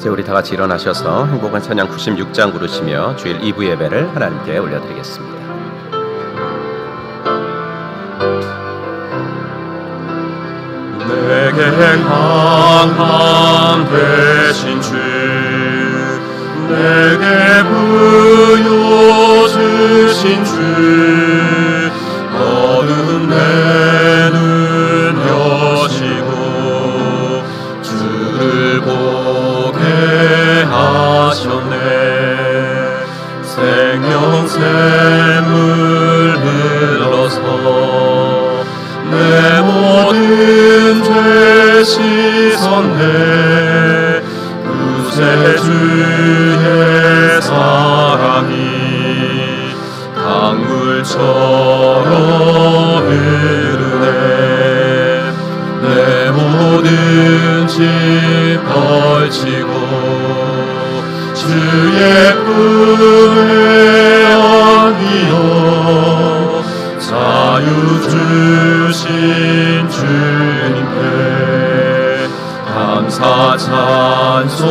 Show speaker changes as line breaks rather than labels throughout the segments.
이제 우리 다 같이 일어나셔서 행복한 찬양 96장 부르시며 주일 2부 예배를 하나님께 올려드리겠습니다.
내게 강함 되신 주, 내게 부요 주신 주, 어두운 내 눈 여시고 주를 보게 하셨네. 생명샘을 흘러서 내 모든 죄 씻었네. 구세주의 사랑이 강물처럼 흐르네. 내 모든 짐 덜치고 주의 품에 안기어 자유 주신 주님께 감사 찬송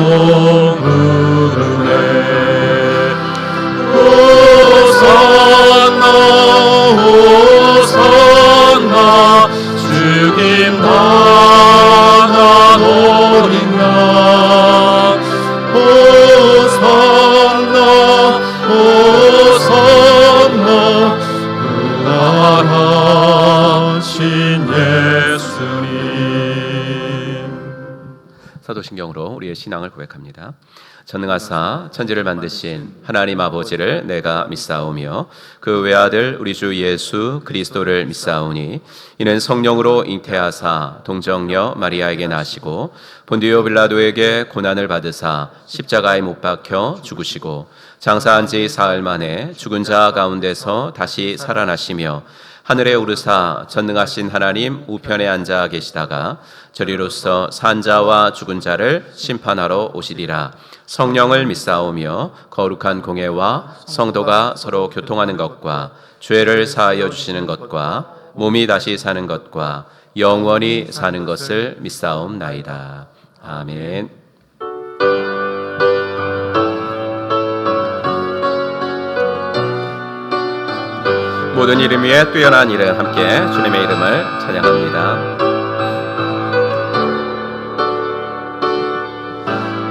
부르네. 호산나 호산나 죽임 당한 어린 양. 호산나 호산나 부활하신 예수님.
사도신경으로 우리의 신앙을 고백합니다. 전능하사 천지를 만드신 하나님 아버지를 내가 믿사오며 그 외아들 우리 주 예수 그리스도를 믿사오니 이는 성령으로 잉태하사 동정녀 마리아에게 나시고 본디오 빌라도에게 고난을 받으사 십자가에 못 박혀 죽으시고 장사한 지 사흘 만에 죽은 자 가운데서 다시 살아나시며 하늘에 오르사 전능하신 하나님 우편에 앉아 계시다가 저리로서 산 자와 죽은 자를 심판하러 오시리라. 성령을 믿사오며 거룩한 공회와 성도가 서로 교통하는 것과 죄를 사하여 주시는 것과 몸이 다시 사는 것과 영원히 사는 것을 믿사옵나이다. 아멘. 모든 이름 위에 뛰어난 이름 함께 주님의 이름을 찬양합니다.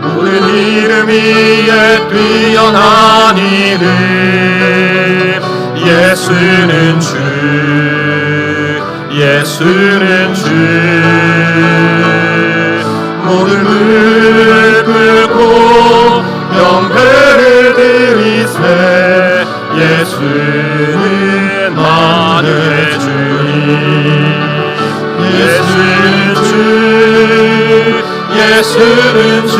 모든 이름 위에 뛰어난 이름 예수는 주, 예수는 주. 모든 무릎 꿇고 영배를 드리세. 예수는 만유의 주님. 예수는 주, 예수는 주.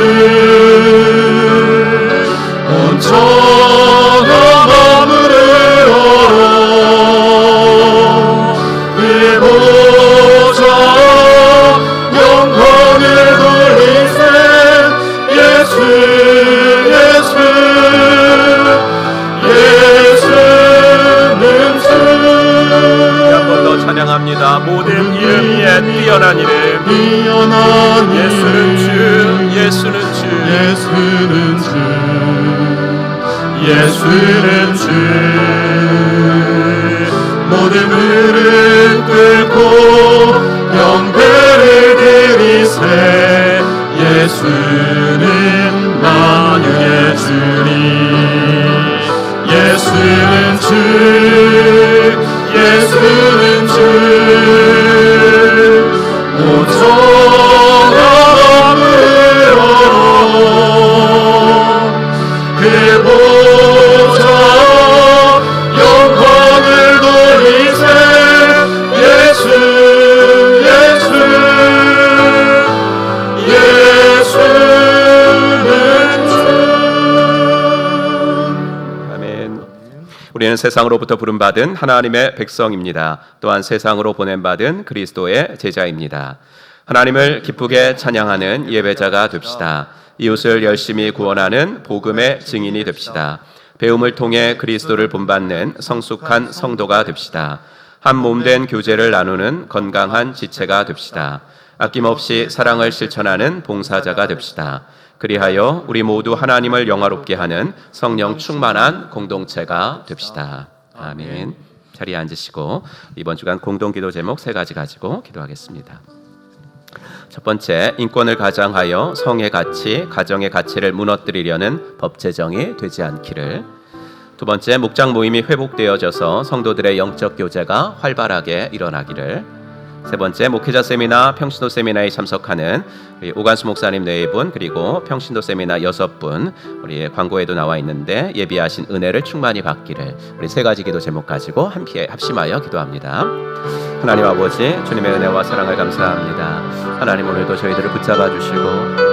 온 천하 만물을 열어 그의 보좌 영광을 돌리세. 예수 예수 예수는 주.
한 번 더 찬양합니다. 모든 이름 위에 뛰어난 이름
뛰어난
예수는 주, 예수는 주,
예수는 주, 예수는 주. 모든 무릎 꿇고 영배를 드리세. 예수는 만유의 주님. 예수는 주, 예수는 주. 온 천하 만물을 열어 그의 보좌 영광을 돌리세. 예수 예수 예수는 주.
아멘. 우리는 세상으로부터 부름받은 하나님의 백성입니다. 또한 세상으로 보냄받은 그리스도의 제자입니다. 하나님을 기쁘게 찬양하는 예배자가 됩시다. 이웃을 열심히 구원하는 복음의 증인이 됩시다. 배움을 통해 그리스도를 본받는 성숙한 성도가 됩시다. 한 몸된 교제를 나누는 건강한 지체가 됩시다. 아낌없이 사랑을 실천하는 봉사자가 됩시다. 그리하여 우리 모두 하나님을 영화롭게 하는 성령 충만한 공동체가 됩시다. 아멘. 자리에 앉으시고 이번 주간 공동기도 제목 3가지 가지고 기도하겠습니다. 첫 번째, 인권을 가장하여 성의 가치, 가정의 가치를 무너뜨리려는 법 제정이 되지 않기를. 두 번째, 목장 모임이 회복되어져서 성도들의 영적 교제가 활발하게 일어나기를. 세 번째, 목회자 세미나, 평신도 세미나에 참석하는 우리 오간수 목사님 4분, 그리고 평신도 세미나 6분, 우리 광고에도 나와 있는데 예비하신 은혜를 충만히 받기를. 우리 3가지 기도 제목 가지고 함께 합심하여 기도합니다. 하나님 아버지, 주님의 은혜와 사랑을 감사합니다. 하나님, 오늘도 저희들을 붙잡아 주시고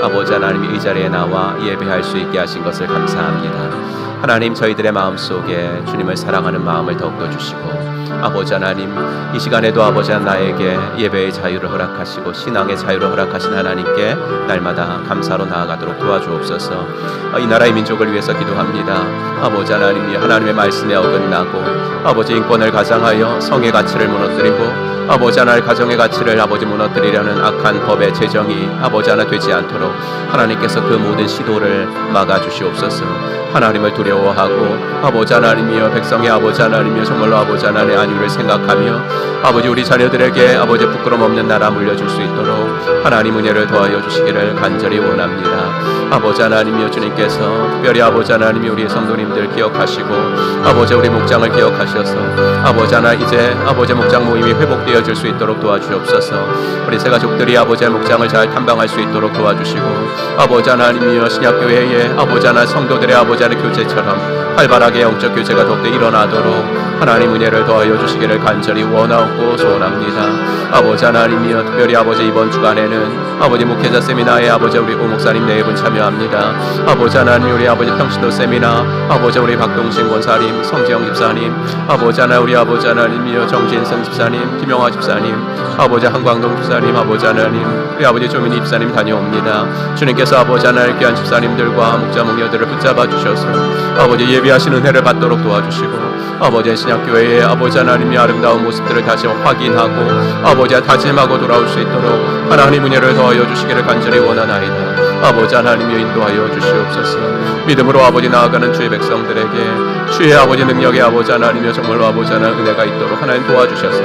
아버지 하나님이 이 자리에 나와 예배할 수 있게 하신 것을 감사합니다. 하나님, 저희들의 마음속에 주님을 사랑하는 마음을 더욱더 주시고 아버지 하나님, 이 시간에도 아버지 나에게 예배의 자유를 허락하시고 신앙의 자유를 허락하신 하나님께 날마다 감사로 나아가도록 도와주옵소서. 이 나라의 민족을 위해서 기도합니다. 아버지 하나님이 하나님의 말씀에 어긋나고 아버지 인권을 가장하여 성의 가치를 무너뜨리고 아버지 하나의 가정의 가치를 아버지 무너뜨리려는 악한 법의 제정이 아버지 하나 되지 않도록 하나님께서 그 모든 시도를 막아주시옵소서. 하나님을 두려워하고 아버지 하나님이여 백성의 아버지 하나님이여 정말로 아버지 하나님의 안위를 생각하며 아버지 우리 자녀들에게 아버지 부끄럼 없는 나라 물려줄 수 있도록 하나님 은혜를 더하여 주시기를 간절히 원합니다. 아버지 하나님이여 주님께서 특별히 아버지 하나님이 우리 성도님들 기억하시고 아버지 우리 목장을 기억하셔서 아버지 하나 이제 아버지 목장 모임이 회복되어질 수 있도록 도와주옵소서. 우리 세 가족들이 아버지의 목장을 잘 탐방할 수 있도록 도와주시고 아버지 하나님이여 신약교회의 아버지 하나 성도들의 아버지 하나 교제처럼 활발하게 영적 교제가 더욱더 일어나도록 하나님 은혜를 더하여 주시기를 간절히 원하고 소원합니다. 아버지 하나님이여 특별히 아버지 이번 주간에는 아버지 목회자 세미나에 아버지 우리 오 목사님 4분 참여합니다. 아버지 하나님 우리 아버지 평신도 세미나 아버지 우리 박동신 권사님, 성지영 집사님, 아버지 하나 우리 아버지 하나님이여 정진성 집사님, 김영화 집사님, 아버지 한광동 집사님, 아버지 하나님 우리 아버지 조민희 집사님 다녀옵니다. 주님께서 아버지 하나님 귀한 집사님들과 목자 목녀들을 붙잡아 주셔서 아버지 예비하신 은혜를 받도록 도와주시고 아버지 신약교회의 아버지 하나님의 아름다운 모습들을 다시 확인하고 아버지와 다짐하고 돌아올 수 있도록 하나님 은혜를 더하여 주시기를 간절히 원하나이다. 아버지 하나님이 인도하여 주시옵소서. 믿음으로 아버지 나아가는 주의 백성들에게 주의 아버지 능력의 아버지 하나님이여 정말로 아버지 하나님 은혜가 있도록 하나님 도와주셔서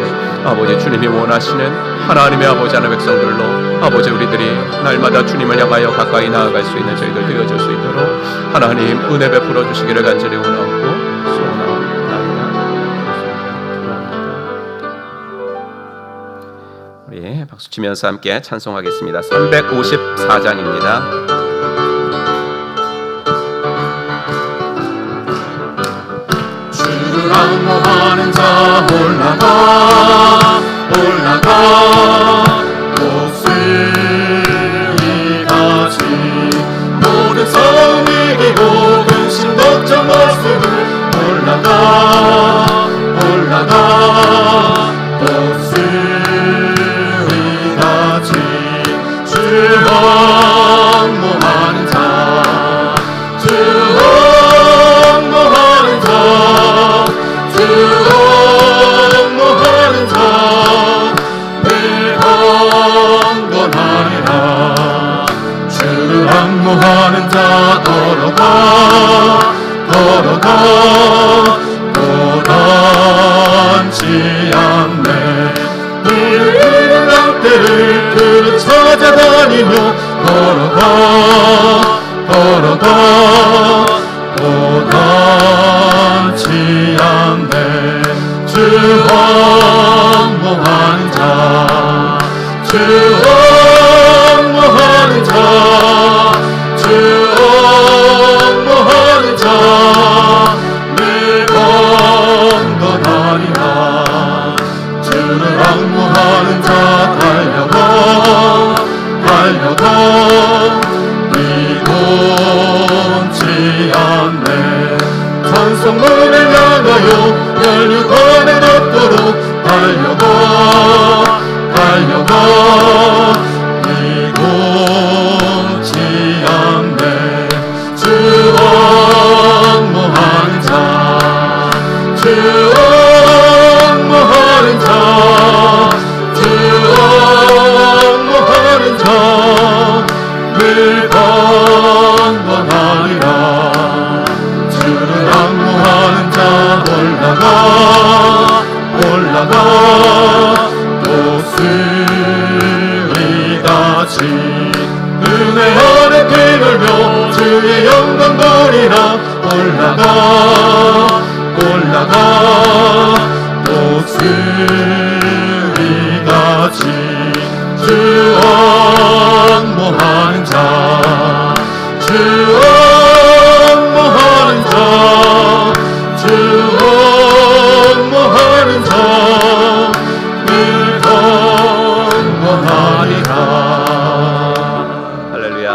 아버지 주님이 원하시는 하나님의 아버지 하나님 백성들로 아버지 우리들이 날마다 주님을 향하여 가까이 나아갈 수 있는 저희들 되어질 수 있도록 하나님 은혜 베풀어 주시기를 간절히 원하고 우리 박수 치면서 함께 찬송하겠습니다. 354장입니다.
주를 악모하는 자 올라가 목숨이 가지 모든 싸움 이기고 근심 걱정 없음을 올라가 목숨이 가지 주 옹모하는 자 주를 악모하는 자 걸어가 고단치 않네 이른 날때를 그를 찾아다니며 걸어가 고단치 않네 주 옹모하는 자 내 영원하리라. 주를 악무하는 자 올라가 독수리같이 은혜 아래 뛰놀며 주의 영광 보리라. 올라가 독수리같이 주 옹모하는 자 늘 건강하리라.
할렐루야.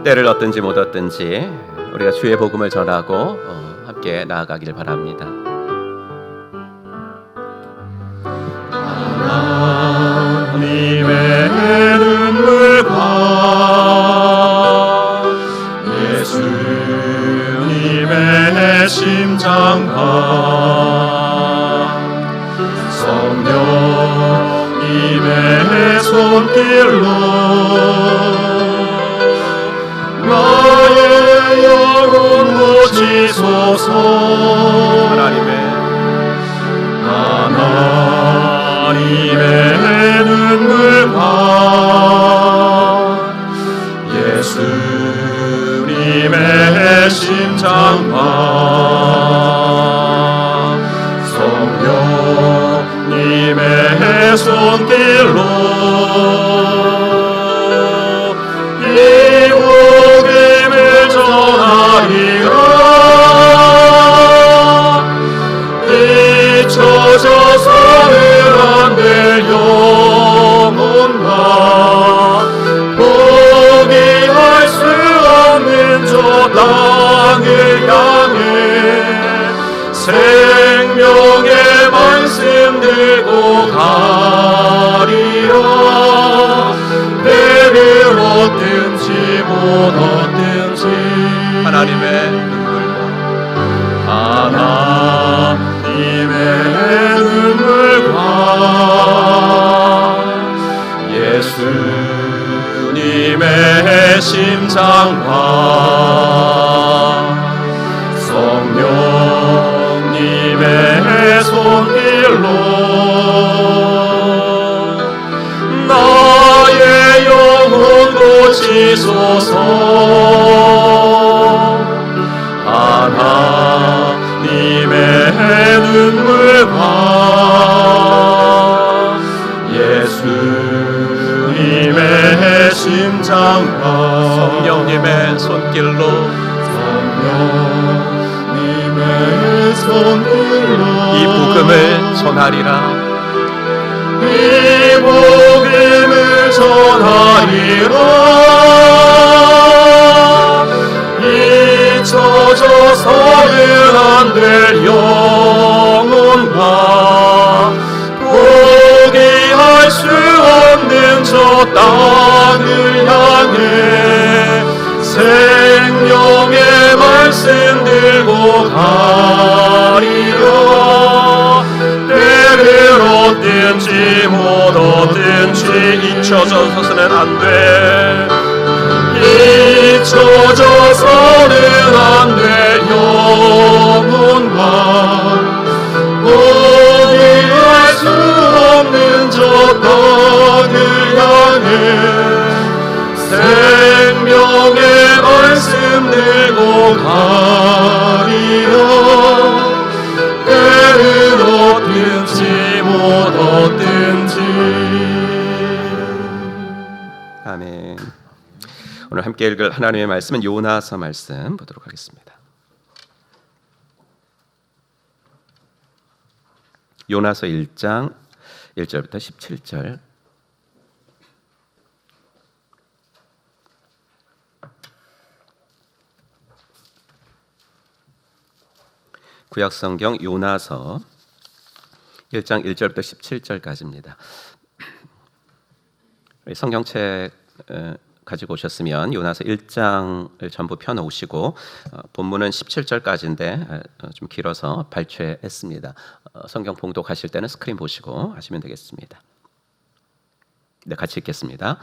때를 얻든지 못 얻든지 우리가 주의 복음을 전하고 함께 나아가길 바랍니다.
하나님의 눈물과 예수님의 심장과 성령님의 손길로 나의 영혼 모치소서. 하나님의 눈물과 예수님의 심장과 성령님의 손길로 이 복음을 전하리라. 잊혀져서는 안 될 영혼과 포기할 수 없는 저 땅을 향해 생명의 말씀 들고 가리라. 때를 얻든지 못 얻든지 하나님의 눈물과 예수님의 심장과 성령님의 손길로 나의 영혼 고치소서. 하나님의 눈물과 예수님의 심장과
성령님의 손길로 이 복음을 전하리라.
이 복음을 전하리라. 잊혀져서는 안 될 영혼과 포기할 수 없는 저 땅을 향해 생명의 말씀 들고 가리라. 때를 얻든지 못 얻든지
잊혀져서는 안 돼.
잊혀져서는 안 될 영혼과 포기할 수 없는 저 땅을 향해 생명의 말씀 들고 가리라. 때를 얻든지 못 얻든지.
아멘. 오늘 함께 읽을 하나님의 말씀은 요나서 말씀 보도록 하겠습니다. 요나서 1장 1절부터 17절. 구약성경 요나서 1장 1절부터 17절까지입니다. 성경책 가지고 오셨으면 요나서 1장을 전부 펴놓으시고 본문은 17절까지인데 좀 길어서 발췌했습니다. 성경 봉독하실 때는 스크린 보시고 하시면 되겠습니다. 네, 같이 읽겠습니다.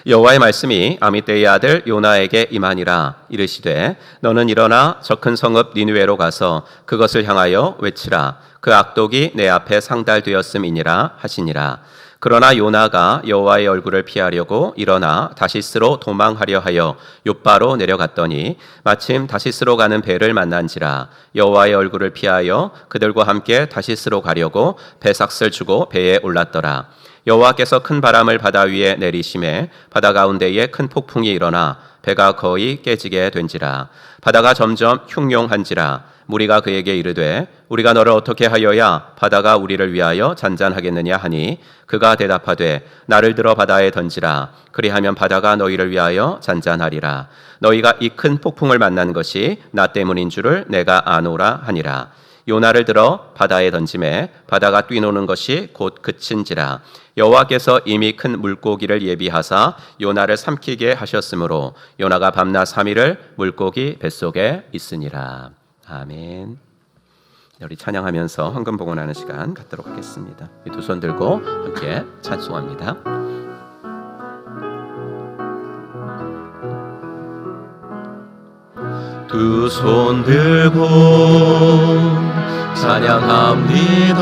여호와의 말씀이 아미떼의 아들 요나에게 임하니라. 이르시되 너는 일어나 저 큰 성읍 니느웨로 가서 그것을 향하여 외치라. 그 악독이 내 앞에 상달되었음이니라 하시니라. 그러나 요나가 여호와의 얼굴을 피하려고 일어나 다시스로 도망하려 하여 욥바로 내려갔더니 마침 다시스로 가는 배를 만난지라. 여호와의 얼굴을 피하여 그들과 함께 다시스로 가려고 배삭을 주고 배에 올랐더라. 여호와께서 큰 바람을 바다 위에 내리심에 바다 가운데에 큰 폭풍이 일어나 배가 거의 깨지게 된지라. 바다가 점점 흉용한지라. 무리가 그에게 이르되 우리가 너를 어떻게 하여야 바다가 우리를 위하여 잔잔하겠느냐 하니 그가 대답하되 나를 들어 바다에 던지라. 그리하면 바다가 너희를 위하여 잔잔하리라. 너희가 이 큰 폭풍을 만난 것이 나 때문인 줄을 내가 아노라 하니라. 요나를 들어 바다에 던짐에 바다가 뛰노는 것이 곧 그친지라. 여호와께서 이미 큰 물고기를 예비하사 요나를 삼키게 하셨으므로 요나가 밤낮 3일을 물고기 뱃속에 있으니라. 아멘. 우리 찬양하면서 헌금 봉헌하는 시간 갖도록 하겠습니다. 두 손 들고 함께 찬송합니다.
두 손 들고 찬양합니다.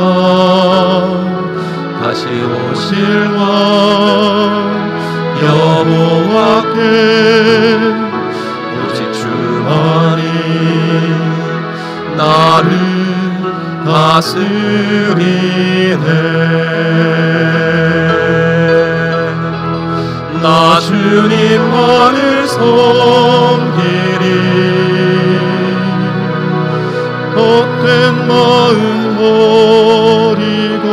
다시 오실 왕 여호와께 오직 주만이 나를 다스리네. 나 주님만을 섬기리. 헛된 마음 버리고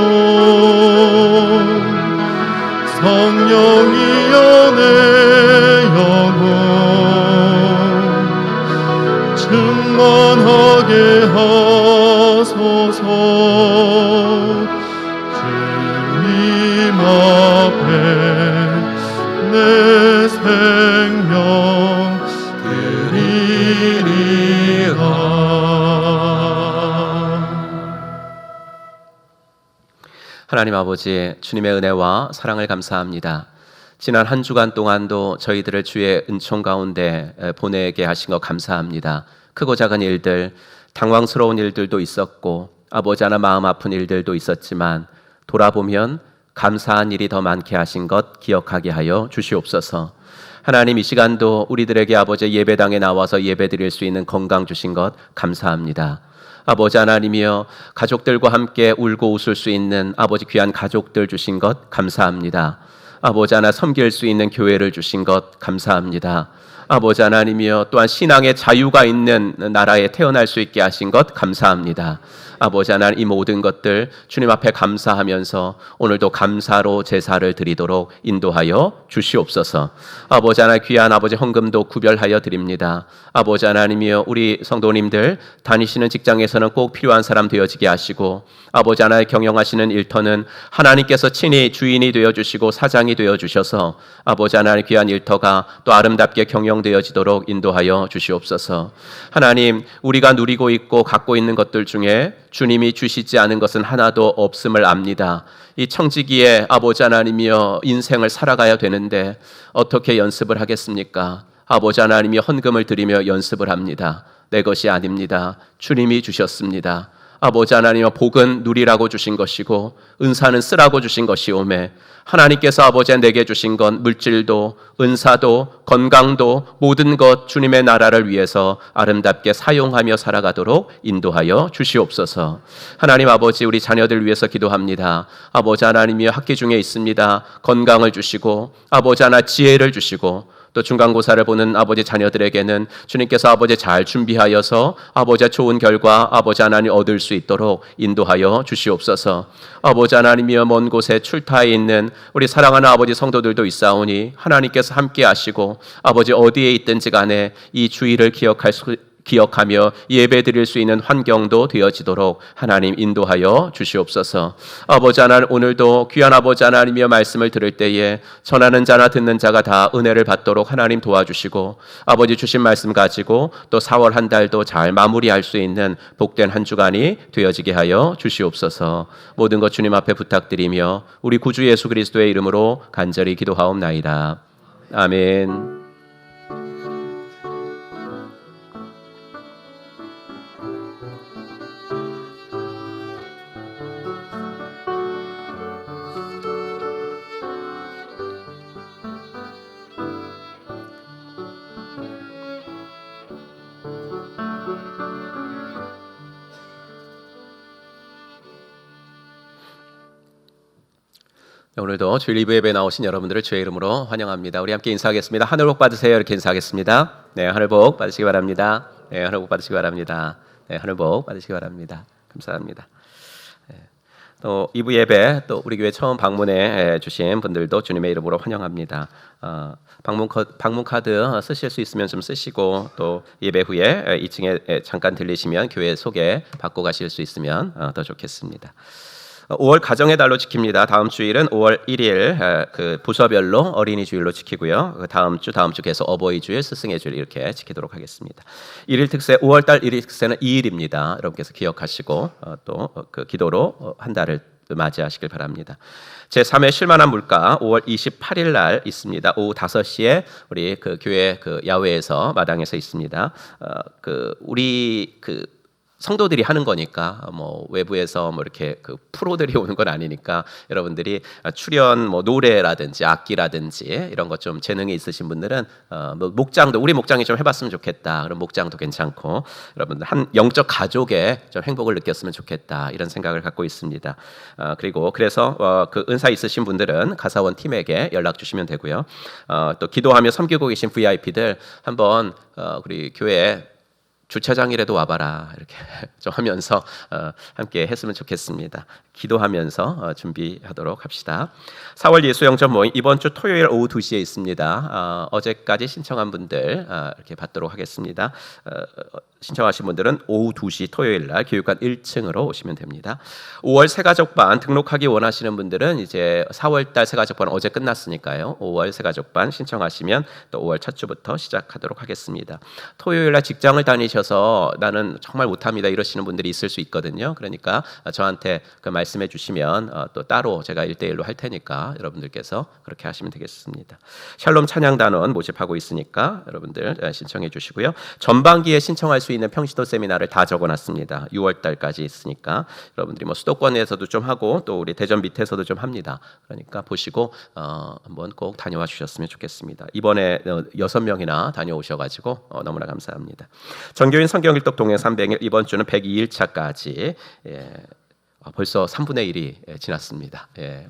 성령이여 내 영혼 충만하게 하소서. 주님 앞에 내 생명 드리리라.
하나님 아버지, 주님의 은혜와 사랑을 감사합니다. 지난 한 주간 동안도 저희들을 주의 은총 가운데 보내게 하신 것 감사합니다. 크고 작은 일들, 당황스러운 일들도 있었고 아버지 하나 마음 아픈 일들도 있었지만 돌아보면 감사한 일이 더 많게 하신 것 기억하게 하여 주시옵소서. 하나님, 이 시간도 우리들에게 아버지 예배당에 나와서 예배드릴 수 있는 건강 주신 것 감사합니다. 아버지 하나님이여, 가족들과 함께 울고 웃을 수 있는 아버지 귀한 가족들 주신 것 감사합니다. 아버지 하나 섬길 수 있는 교회를 주신 것 감사합니다. 아버지 하나님이여, 또한 신앙의 자유가 있는 나라에 태어날 수 있게 하신 것 감사합니다. 아버지 하나님, 이 모든 것들 주님 앞에 감사하면서 오늘도 감사로 제사를 드리도록 인도하여 주시옵소서. 아버지 하나님, 귀한 아버지 헌금도 구별하여 드립니다. 아버지 하나님이여, 우리 성도님들 다니시는 직장에서는 꼭 필요한 사람 되어지게 하시고 아버지 하나님, 경영하시는 일터는 하나님께서 친히 주인이 되어주시고 사장이 되어주셔서 아버지 하나님, 귀한 일터가 또 아름답게 경영되어지도록 인도하여 주시옵소서. 하나님, 우리가 누리고 있고 갖고 있는 것들 중에 주님이 주시지 않은 것은 하나도 없음을 압니다. 이 청지기에 아버지 하나님이여 인생을 살아가야 되는데 어떻게 연습을 하겠습니까? 아버지 하나님이 헌금을 드리며 연습을 합니다. 내 것이 아닙니다. 주님이 주셨습니다. 아버지 하나님의 복은 누리라고 주신 것이고 은사는 쓰라고 주신 것이오매 하나님께서 아버지 내게 주신 건 물질도 은사도 건강도 모든 것 주님의 나라를 위해서 아름답게 사용하며 살아가도록 인도하여 주시옵소서. 하나님 아버지, 우리 자녀들 위해서 기도합니다. 아버지 하나님이 학기 중에 있습니다. 건강을 주시고 아버지 하나 지혜를 주시고 또 중간고사를 보는 아버지 자녀들에게는 주님께서 아버지 잘 준비하여서 아버지의 좋은 결과 아버지 하나님 얻을 수 있도록 인도하여 주시옵소서. 아버지 하나님이여, 먼 곳에 출타해 있는 우리 사랑하는 아버지 성도들도 있사오니 하나님께서 함께 하시고 아버지 어디에 있든지 간에 이 주의를 기억하며 예배드릴 수 있는 환경도 되어지도록 하나님 인도하여 주시옵소서. 아버지 하나님, 오늘도 귀한 아버지 하나님이여 말씀을 들을 때에 전하는 자나 듣는 자가 다 은혜를 받도록 하나님 도와주시고, 아버지 주신 말씀 가지고 또 4월 한 달도 잘 마무리할 수 있는 복된 한 주간이 되어지게 하여 주시옵소서. 모든 것 주님 앞에 부탁드리며 우리 구주 예수 그리스도의 이름으로 간절히 기도하옵나이다. 아멘. 오늘도 주일 2부 예배에 나오신 여러분들을 주의 이름으로 환영합니다. 우리 함께 인사하겠습니다. 하늘 복 받으세요. 이렇게 인사하겠습니다. 네, 하늘 복 받으시기 바랍니다. 네, 하늘 복 받으시기 바랍니다. 네, 하늘 복 받으시기 바랍니다. 감사합니다. 네, 또 2부 예배, 또 우리 교회 처음 방문해 주신 분들도 주님의 이름으로 환영합니다. 방문 카드 쓰실 수 있으면 좀 쓰시고, 또 예배 후에 2층에 잠깐 들리시면 교회 소개 받고 가실 수 있으면 더 좋겠습니다. 5월 가정의 달로 지킵니다. 다음 주일은 5월 1일 그 부서별로 어린이 주일로 지키고요. 그 다음 주 계속 어버이 주일, 스승의 주일 이렇게 지키도록 하겠습니다. 1일 특세, 5월 달 1일 특세는 2일입니다. 여러분께서 기억하시고 또 그 기도로 한 달을 맞이하시길 바랍니다. 제3회 쉴만한 물가 5월 28일 날 있습니다. 오후 5시에 우리 그 교회 그 야외에서 마당에서 있습니다. 우리 성도들이 하는 거니까 뭐 외부에서 뭐 이렇게 그 프로들이 오는 건 아니니까 여러분들이 출연 뭐 노래라든지 악기라든지 이런 것 좀 재능이 있으신 분들은 뭐 목장도, 우리 목장이 좀 해봤으면 좋겠다. 그럼 목장도 괜찮고, 여러분들 한 영적 가족의 좀 행복을 느꼈으면 좋겠다, 이런 생각을 갖고 있습니다. 그래서 그 은사 있으신 분들은 가사원 팀에게 연락 주시면 되고요. 또 기도하며 섬기고 계신 VIP들 한번 우리 교회 주차장이라도 와봐라, 이렇게 좀 하면서 함께 했으면 좋겠습니다. 기도하면서 준비하도록 합시다. 4월 예수영전 모임 이번 주 토요일 오후 2시에 있습니다. 어제까지 신청한 분들 이렇게 받도록 하겠습니다. 신청하신 분들은 오후 2시 토요일 날 교육관 1층으로 오시면 됩니다. 5월 새가족반 등록하기 원하시는 분들은 이제 4월 달 새가족반 어제 끝났으니까요. 5월 새가족반 신청하시면 또 5월 첫 주부터 시작하도록 하겠습니다. 토요일 날 직장을 다니셔서 나는 정말 못합니다 이러시는 분들이 있을 수 있거든요. 그러니까 저한테 그 말씀해 주시면 또 따로 제가 1대1로 할 테니까 여러분들께서 그렇게 하시면 되겠습니다. 샬롬 찬양단원 모집하고 있으니까 여러분들 신청해 주시고요. 전반기에 신청할 수 있는 평시도 세미나를 다 적어놨습니다. 6월 달까지 있으니까 여러분들이 뭐 수도권에서도 좀 하고 또 우리 대전 밑에서도 좀 합니다. 그러니까 보시고 한번 꼭 다녀와 주셨으면 좋겠습니다. 이번에 6명이나 다녀오셔가지고 너무나 감사합니다. 전교인 성경일독 동행 300일, 이번 주는 102일차까지 벌써 3분의 1이 지났습니다.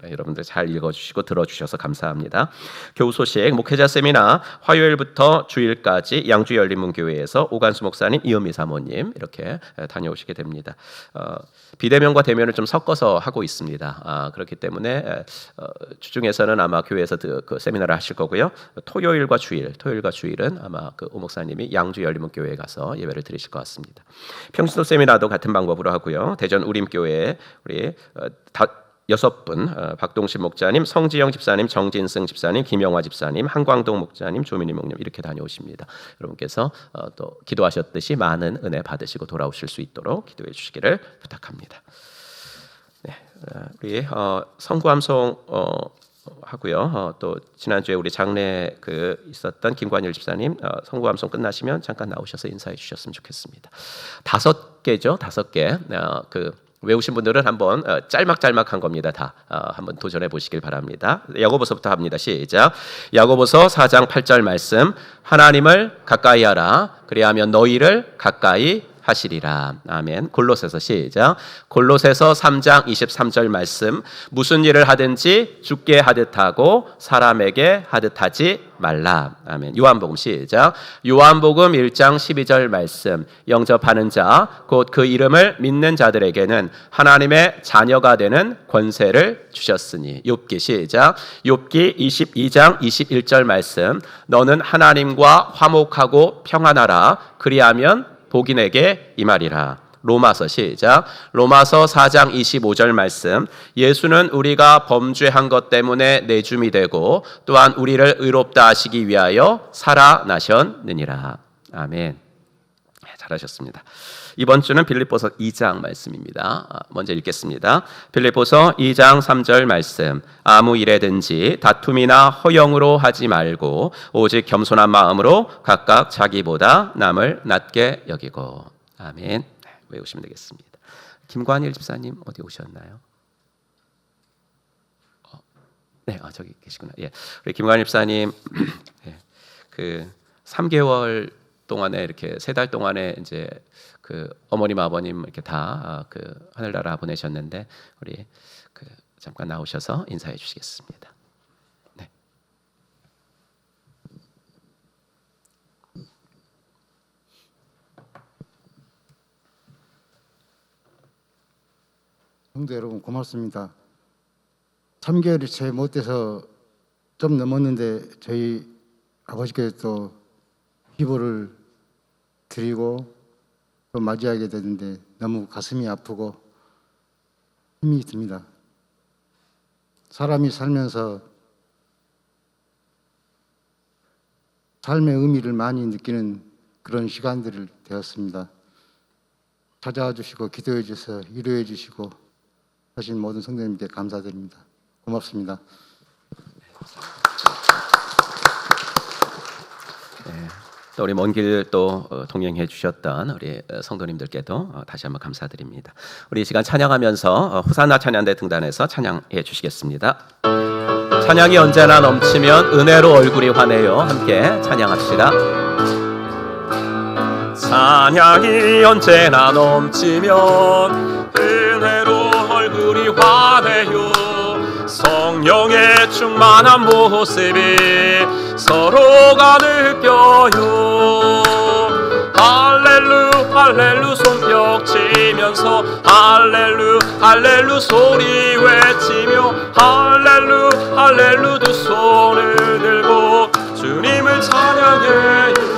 여러분들 잘 읽어주시고 들어주셔서 감사합니다. 교우 소식, 목회자 세미나 화요일부터 주일까지 양주 열린문교회에서 오간수 목사님, 이은미 사모님 이렇게 다녀오시게 됩니다. 비대면과 대면을 좀 섞어서 하고 있습니다. 그렇기 때문에 주중에서는 아마 교회에서 그 세미나를 하실 거고요. 토요일과 주일은 아마 그 오 목사님이 양주 열린문교회에 가서 예배를 드리실 것 같습니다. 평신도 세미나도 같은 방법으로 하고요. 대전 우림교회 우리 6분 박동신 목자님, 성지영 집사님, 정진승 집사님, 김영화 집사님, 한광동 목자님, 조민희 목님 이렇게 다녀오십니다. 여러분께서 또 기도하셨듯이 많은 은혜 받으시고 돌아오실 수 있도록 기도해 주시기를 부탁합니다. 네, 우리 성구암송 하고요. 또 지난주에 우리 장례 있었던 김관일 집사님 성구암송 끝나시면 잠깐 나오셔서 인사해 주셨으면 좋겠습니다. 5개죠. 5개. 외우신 분들은 한번 짤막한 겁니다. 다 한번 도전해 보시길 바랍니다. 야고보서부터 합니다. 시작. 야고보서 4장 8절 말씀. 하나님을 가까이 하라. 그리하면 너희를 가까이 하시리라. 아멘. 골로새서 시작. 골로새서 3장 23절 말씀. 무슨 일을 하든지 주께 하듯 하고 사람에게 하듯 하지 말라. 아멘. 요한복음 시작. 요한복음 1장 12절 말씀. 영접하는 자 곧 그 이름을 믿는 자들에게는 하나님의 자녀가 되는 권세를 주셨으니. 욥기 시작. 욥기 22장 21절 말씀. 너는 하나님과 화목하고 평안하라. 그리하면 복인에게 임하리라. 로마서 시작. 로마서 4장 25절 말씀. 예수는 우리가 범죄한 것 때문에 내줌이 되고 또한 우리를 의롭다 하시기 위하여 살아나셨느니라. 아멘. 잘하셨습니다. 이번 주는 빌립보서 2장 말씀입니다. 먼저 읽겠습니다. 빌립보서 2장 3절 말씀. 아무 일에든지 다툼이나 허영으로 하지 말고 오직 겸손한 마음으로 각각 자기보다 남을 낮게 여기고. 아멘. 외우시면 되겠습니다. 김관일 집사님 어디 오셨나요? 네, 저기 계시구나. 예, 우리 김관일 집사님 예, 그 3개월 동안에 이렇게 3달 동안에 이제 그 어머님 아버님 이렇게 다 그 하늘나라 보내셨는데 우리 그 잠깐 나오셔서 인사해 주시겠습니다. 네.
성도 여러분 고맙습니다. 3개월이 채 못 돼서 좀 넘었는데 저희 아버지께서 또 기부를 드리고 또 맞이하게 되는데 너무 가슴이 아프고 힘이 듭니다. 사람이 살면서 삶의 의미를 많이 느끼는 그런 시간들을 되었습니다. 찾아와 주시고 기도해 주셔서 위로해 주시고 하신 모든 성도님께 감사드립니다. 고맙습니다.
네, 또 우리 먼 길 또 동행해 주셨던 우리 성도님들께도 다시 한번 감사드립니다. 우리 이 시간 찬양하면서 호산나 찬양대 등단에서 찬양해 주시겠습니다. 찬양이 언제나 넘치면 은혜로 얼굴이 환해요. 함께 찬양합시다. 찬양이 언제나 넘치면 은혜로 얼굴이 환해요. 성령의 충만한 모습이 서로가 느껴요. 할렐루 할렐루 손뼉 치면서 할렐루 할렐루 소리 외치며 할렐루 할렐루 두 손을 들고 주님을 찬양해요.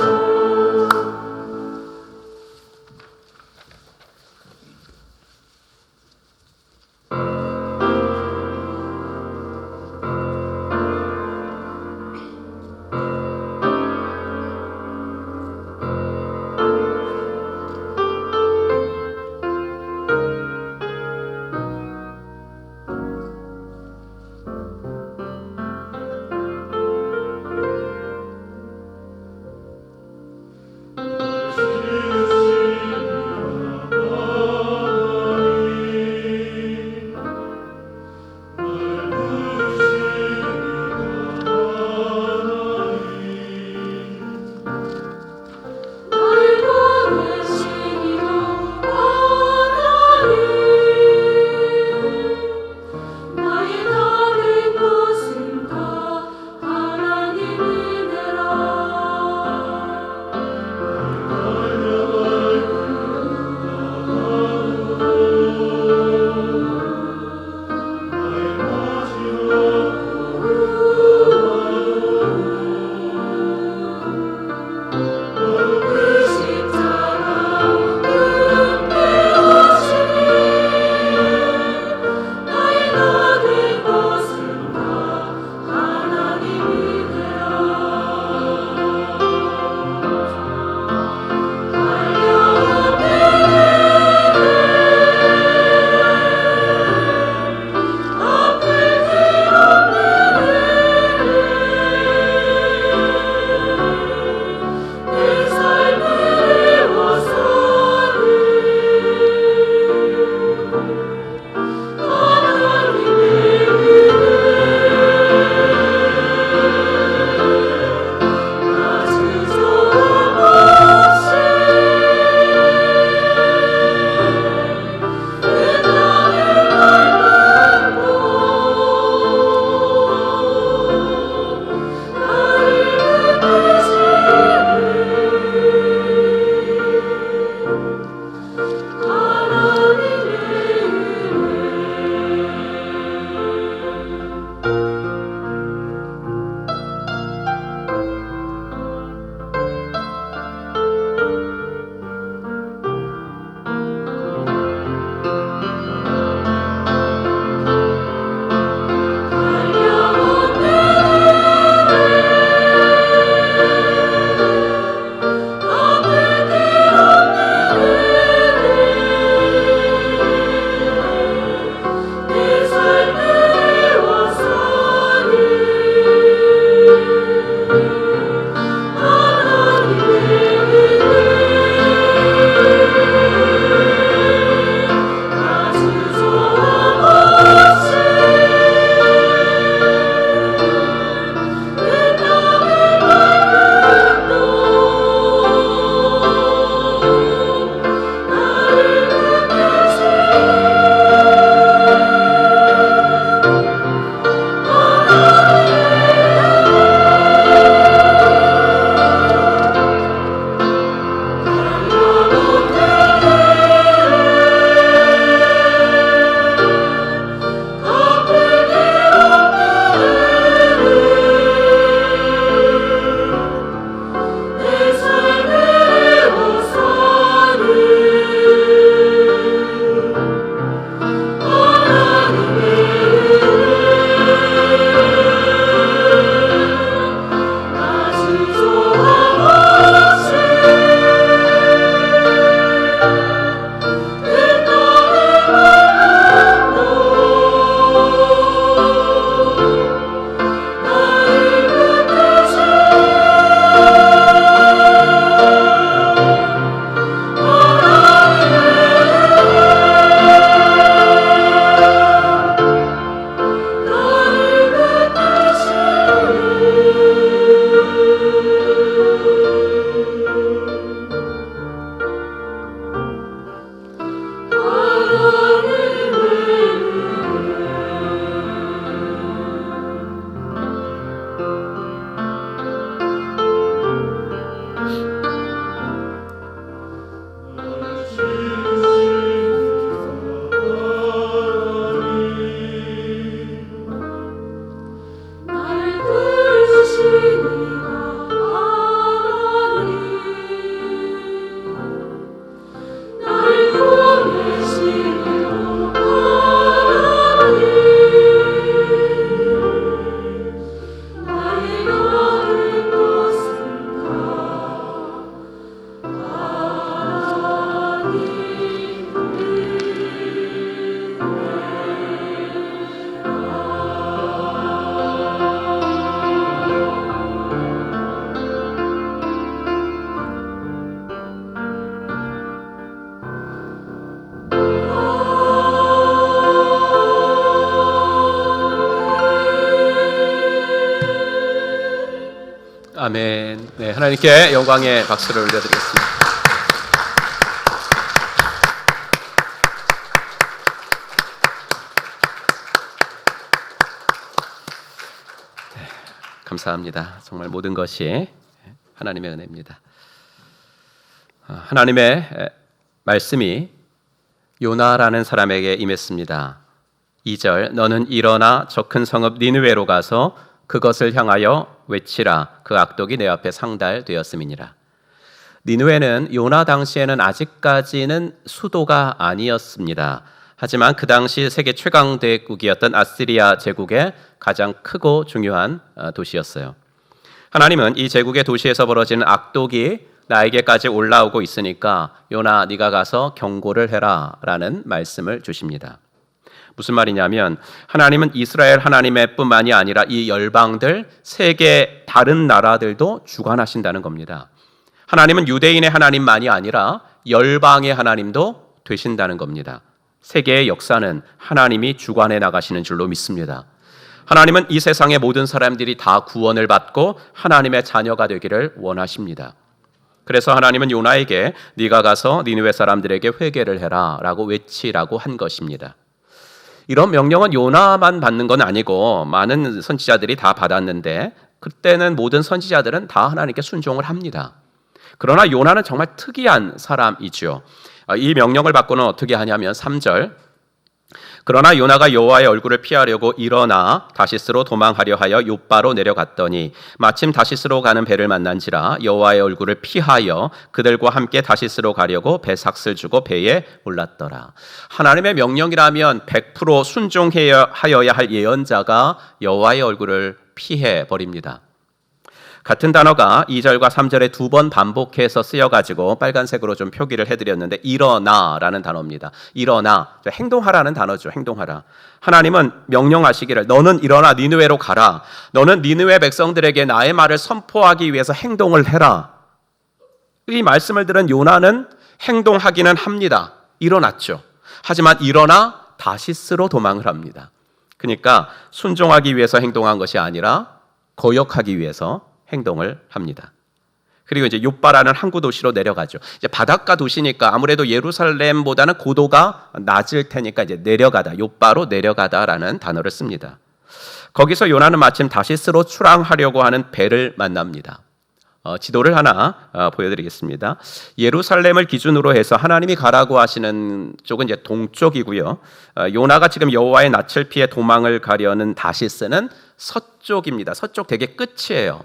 아멘. 네, 하나님께 영광의 박수를 올려드리겠습니다. 네, 감사합니다. 정말 모든 것이 하나님의 은혜입니다. 하나님의 말씀이 요나라는 사람에게 임했습니다. 2절, 너는 일어나 저 큰 성읍 니느웨로 가서 그것을 향하여 외치라. 그 악독이 내 앞에 상달되었음이니라. 니느웨는 요나 당시에는 아직까지는 수도가 아니었습니다. 하지만 그 당시 세계 최강 대국이었던 아시리아 제국의 가장 크고 중요한 도시였어요. 하나님은 이 제국의 도시에서 벌어지는 악독이 나에게까지 올라오고 있으니까 요나 네가 가서 경고를 해라 라는 말씀을 주십니다. 무슨 말이냐면 하나님은 이스라엘 하나님의 뿐만이 아니라 이 열방들 세계 다른 나라들도 주관하신다는 겁니다. 하나님은 유대인의 하나님만이 아니라 열방의 하나님도 되신다는 겁니다. 세계의 역사는 하나님이 주관해 나가시는 줄로 믿습니다. 하나님은 이 세상의 모든 사람들이 다 구원을 받고 하나님의 자녀가 되기를 원하십니다. 그래서 하나님은 요나에게 네가 가서 니느웨 사람들에게 회개를 해라 라고 외치라고 한 것입니다. 이런 명령은 요나만 받는 건 아니고 많은 선지자들이 다 받았는데 그때는 모든 선지자들은 다 하나님께 순종을 합니다. 그러나 요나는 정말 특이한 사람이죠. 이 명령을 받고는 어떻게 하냐면 3절, 그러나 요나가 여호와의 얼굴을 피하려고 일어나 다시스로 도망하려 하여 요바로 내려갔더니 마침 다시스로 가는 배를 만난지라 여호와의 얼굴을 피하여 그들과 함께 다시스로 가려고 배삭슬 주고 배에 올랐더라. 하나님의 명령이라면 100% 순종하여야 할 예언자가 여호와의 얼굴을 피해 버립니다. 같은 단어가 2절과 3절에 2번 반복해서 쓰여가지고 빨간색으로 좀 표기를 해드렸는데 일어나라는 단어입니다. 일어나, 행동하라는 단어죠. 행동하라. 하나님은 명령하시기를 너는 일어나 니느웨로 가라. 너는 니느웨 백성들에게 나의 말을 선포하기 위해서 행동을 해라. 이 말씀을 들은 요나는 행동하기는 합니다. 일어났죠. 하지만 일어나 다시스로 도망을 합니다. 그러니까 순종하기 위해서 행동한 것이 아니라 거역하기 위해서 행동을 합니다. 그리고 이제 요바라는 항구 도시로 내려가죠. 이제 바닷가 도시니까 아무래도 예루살렘보다는 고도가 낮을 테니까 이제 내려가다, 요바로 내려가다라는 단어를 씁니다. 거기서 요나는 마침 다시스로 출항하려고 하는 배를 만납니다. 지도를 하나 보여드리겠습니다. 예루살렘을 기준으로 해서 하나님이 가라고 하시는 쪽은 이제 동쪽이고요. 요나가 지금 여호와의 낯을 피해 도망을 가려는 다시스는 서쪽입니다. 서쪽 되게 끝이에요.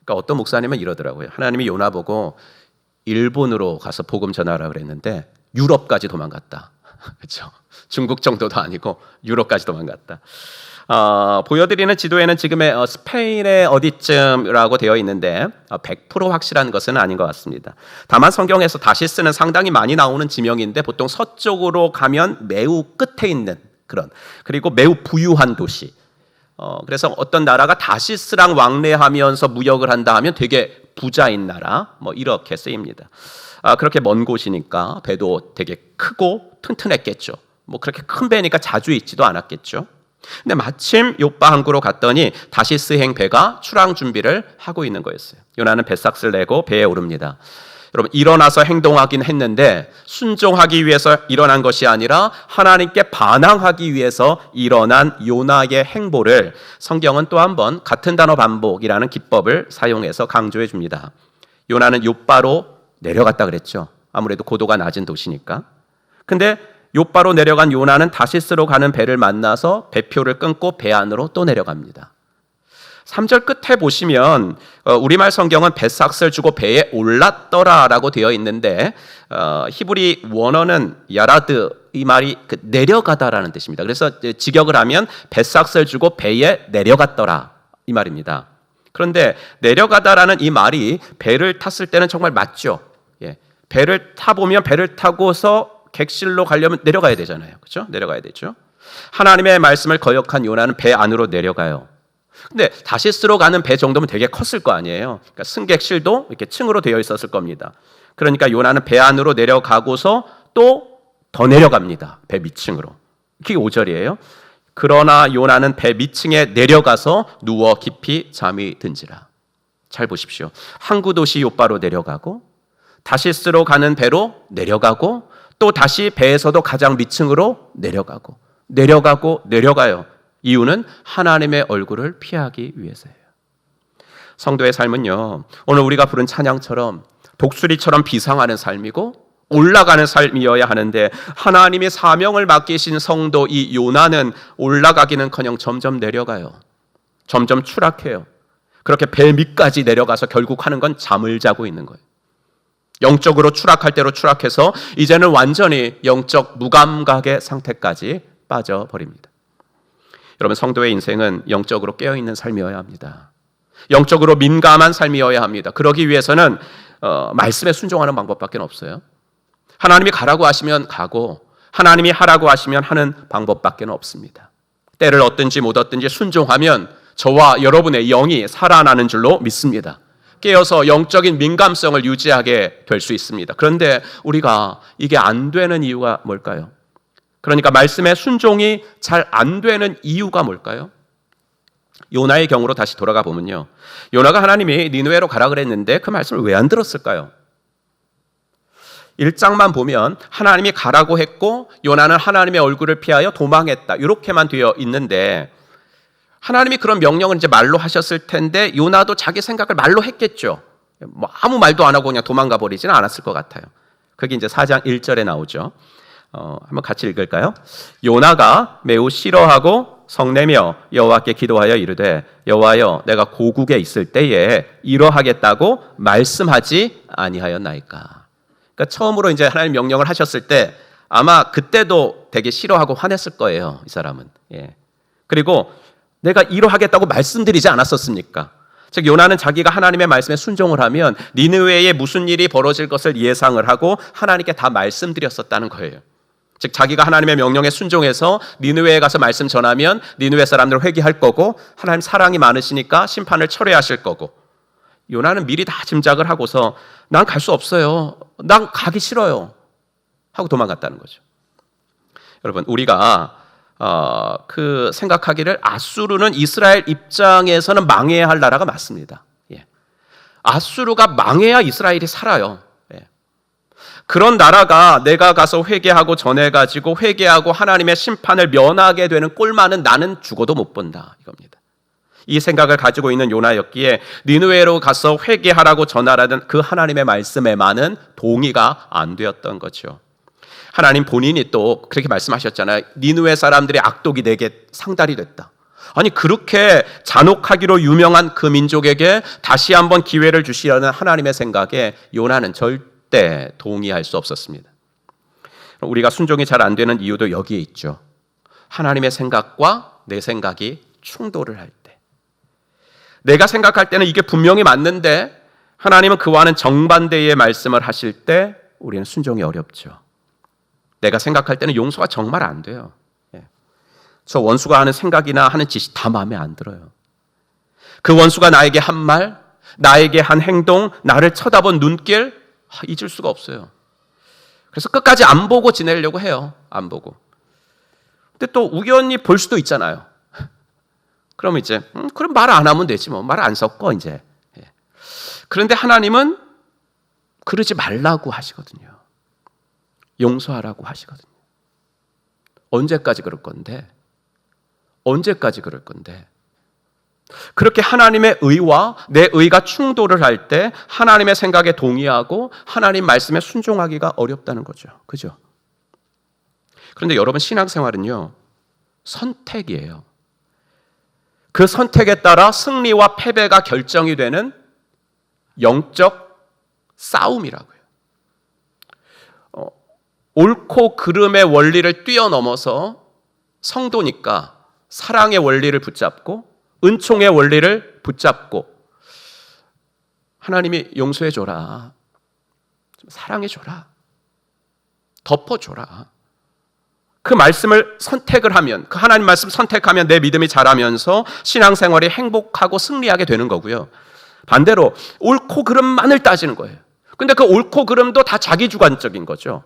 그러니까 어떤 목사님은 이러더라고요. 하나님이 요나 보고 일본으로 가서 복음 전하라 그랬는데 유럽까지 도망갔다. 그렇죠? 중국 정도도 아니고 유럽까지 도망갔다. 보여드리는 지도에는 지금의 스페인의 어디쯤이라고 되어 있는데 100% 확실한 것은 아닌 것 같습니다. 다만 성경에서 다시스는 상당히 많이 나오는 지명인데 보통 서쪽으로 가면 매우 끝에 있는 그런, 그리고 매우 부유한 도시. 그래서 어떤 나라가 다시스랑 왕래하면서 무역을 한다 하면 되게 부자인 나라, 뭐 이렇게 쓰입니다. 그렇게 먼 곳이니까 배도 되게 크고 튼튼했겠죠. 뭐 그렇게 큰 배니까 자주 있지도 않았겠죠. 근데 마침 요바 항구로 갔더니 다시스행 배가 출항 준비를 하고 있는 거였어요. 요나는 배삭을 내고 배에 오릅니다. 여러분, 일어나서 행동하긴 했는데 순종하기 위해서 일어난 것이 아니라 하나님께 반항하기 위해서 일어난 요나의 행보를 성경은 또 한 번 같은 단어 반복이라는 기법을 사용해서 강조해 줍니다. 요나는 요바로 내려갔다 그랬죠. 아무래도 고도가 낮은 도시니까. 근데 요바로 내려간 요나는 다시스로 가는 배를 만나서 배표를 끊고 배 안으로 또 내려갑니다. 3절 끝에 보시면 우리말 성경은 배삭을 주고 배에 올랐더라라고 되어 있는데 히브리 원어는 야라드, 이 말이 내려가다라는 뜻입니다. 그래서 직역을 하면 배삭을 주고 배에 내려갔더라 이 말입니다. 그런데 내려가다라는 이 말이 배를 탔을 때는 정말 맞죠. 예. 배를 타보면 배를 타고서 객실로 가려면 내려가야 되잖아요. 그렇죠? 내려가야 되죠. 하나님의 말씀을 거역한 요나는 배 안으로 내려가요. 근데 다시스로 가는 배 정도면 되게 컸을 거 아니에요. 그러니까 승객실도 이렇게 층으로 되어 있었을 겁니다. 그러니까 요나는 배 안으로 내려가고서 또 더 내려갑니다. 배 밑층으로. 그게 5절이에요. 그러나 요나는 배 밑층에 내려가서 누워 깊이 잠이 든지라. 잘 보십시오. 항구 도시 요바로 내려가고 다시스로 가는 배로 내려가고 또 다시 배에서도 가장 밑층으로 내려가요. 이유는 하나님의 얼굴을 피하기 위해서예요. 성도의 삶은요, 오늘 우리가 부른 찬양처럼 독수리처럼 비상하는 삶이고 올라가는 삶이어야 하는데, 하나님의 사명을 맡기신 성도 이 요나는 올라가기는커녕 점점 내려가요. 점점 추락해요. 그렇게 배 밑까지 내려가서 결국 하는 건 잠을 자고 있는 거예요. 영적으로 추락할 대로 추락해서 이제는 완전히 영적 무감각의 상태까지 빠져버립니다. 여러분, 성도의 인생은 영적으로 깨어있는 삶이어야 합니다. 영적으로 민감한 삶이어야 합니다. 그러기 위해서는 말씀에 순종하는 방법밖에 없어요. 하나님이 가라고 하시면 가고 하나님이 하라고 하시면 하는 방법밖에 없습니다. 때를 얻든지 못 얻든지 순종하면 저와 여러분의 영이 살아나는 줄로 믿습니다. 깨어서 영적인 민감성을 유지하게 될 수 있습니다. 그런데 우리가 이게 안 되는 이유가 뭘까요? 그러니까 말씀의 순종이 잘 안 되는 이유가 뭘까요? 요나의 경우로 다시 돌아가 보면요, 요나가 하나님이 니느웨로 가라 그랬는데 그 말씀을 왜 안 들었을까요? 1장만 보면 하나님이 가라고 했고 요나는 하나님의 얼굴을 피하여 도망했다, 이렇게만 되어 있는데, 하나님이 그런 명령을 이제 말로 하셨을 텐데 요나도 자기 생각을 말로 했겠죠. 뭐 아무 말도 안 하고 그냥 도망가 버리지는 않았을 것 같아요. 그게 이제 4장 1절에 나오죠. 한번 같이 읽을까요? 요나가 매우 싫어하고 성내며 여호와께 기도하여 이르되, 여호와여, 내가 고국에 있을 때에 이러하겠다고 말씀하지 아니하였나이까. 그러니까 처음으로 이제 하나님 명령을 하셨을 때 아마 그때도 되게 싫어하고 화냈을 거예요, 이 사람은. 예. 그리고 내가 이러하겠다고 말씀드리지 않았었습니까? 즉 요나는 자기가 하나님의 말씀에 순종을 하면 니느웨에 무슨 일이 벌어질 것을 예상을 하고 하나님께 다 말씀드렸었다는 거예요. 즉 자기가 하나님의 명령에 순종해서 니느웨에 가서 말씀 전하면 니느웨 사람들 회개할 거고 하나님 사랑이 많으시니까 심판을 철회하실 거고, 요나는 미리 다 짐작을 하고서 난 갈 수 없어요, 난 가기 싫어요 하고 도망갔다는 거죠. 여러분, 우리가 그 생각하기를 아수르는 이스라엘 입장에서는 망해야 할 나라가 맞습니다. 예. 아수르가 망해야 이스라엘이 살아요. 예. 그런 나라가 내가 가서 회개하고 전해가지고 회개하고 하나님의 심판을 면하게 되는 꼴만은 나는 죽어도 못 본다, 이겁니다. 이 생각을 가지고 있는 요나였기에 니느웨로 가서 회개하라고 전하라는 그 하나님의 말씀에만은 동의가 안 되었던 거죠. 하나님 본인이 또 그렇게 말씀하셨잖아요. 니느웨 사람들의 악독이 내게 상달이 됐다. 아니, 그렇게 잔혹하기로 유명한 그 민족에게 다시 한번 기회를 주시려는 하나님의 생각에 요나는 절대 동의할 수 없었습니다. 우리가 순종이 잘 안 되는 이유도 여기에 있죠. 하나님의 생각과 내 생각이 충돌을 할 때, 내가 생각할 때는 이게 분명히 맞는데 하나님은 그와는 정반대의 말씀을 하실 때 우리는 순종이 어렵죠. 내가 생각할 때는 용서가 정말 안 돼요. 예. 저 원수가 하는 생각이나 하는 짓이 다 마음에 안 들어요. 그 원수가 나에게 한 말, 나에게 한 행동, 나를 쳐다본 눈길, 잊을 수가 없어요. 그래서 끝까지 안 보고 지내려고 해요. 안 보고. 근데 또 우연히 볼 수도 있잖아요. 그럼 이제 그럼 말 안 하면 되지 뭐. 말 안 섞어 이제. 예. 그런데 하나님은 그러지 말라고 하시거든요. 용서하라고 하시거든요. 언제까지 그럴 건데? 언제까지 그럴 건데? 그렇게 하나님의 의와 내 의가 충돌을 할 때 하나님의 생각에 동의하고 하나님 말씀에 순종하기가 어렵다는 거죠. 그죠? 그런데 여러분, 신앙생활은요, 선택이에요. 그 선택에 따라 승리와 패배가 결정이 되는 영적 싸움이라고요. 옳고 그름의 원리를 뛰어넘어서 성도니까 사랑의 원리를 붙잡고 은총의 원리를 붙잡고, 하나님이 용서해줘라, 사랑해줘라, 덮어줘라, 그 말씀을 선택을 하면, 그 하나님 말씀 선택하면 내 믿음이 자라면서 신앙생활이 행복하고 승리하게 되는 거고요. 반대로 옳고 그름만을 따지는 거예요. 근데 그 옳고 그름도 다 자기 주관적인 거죠.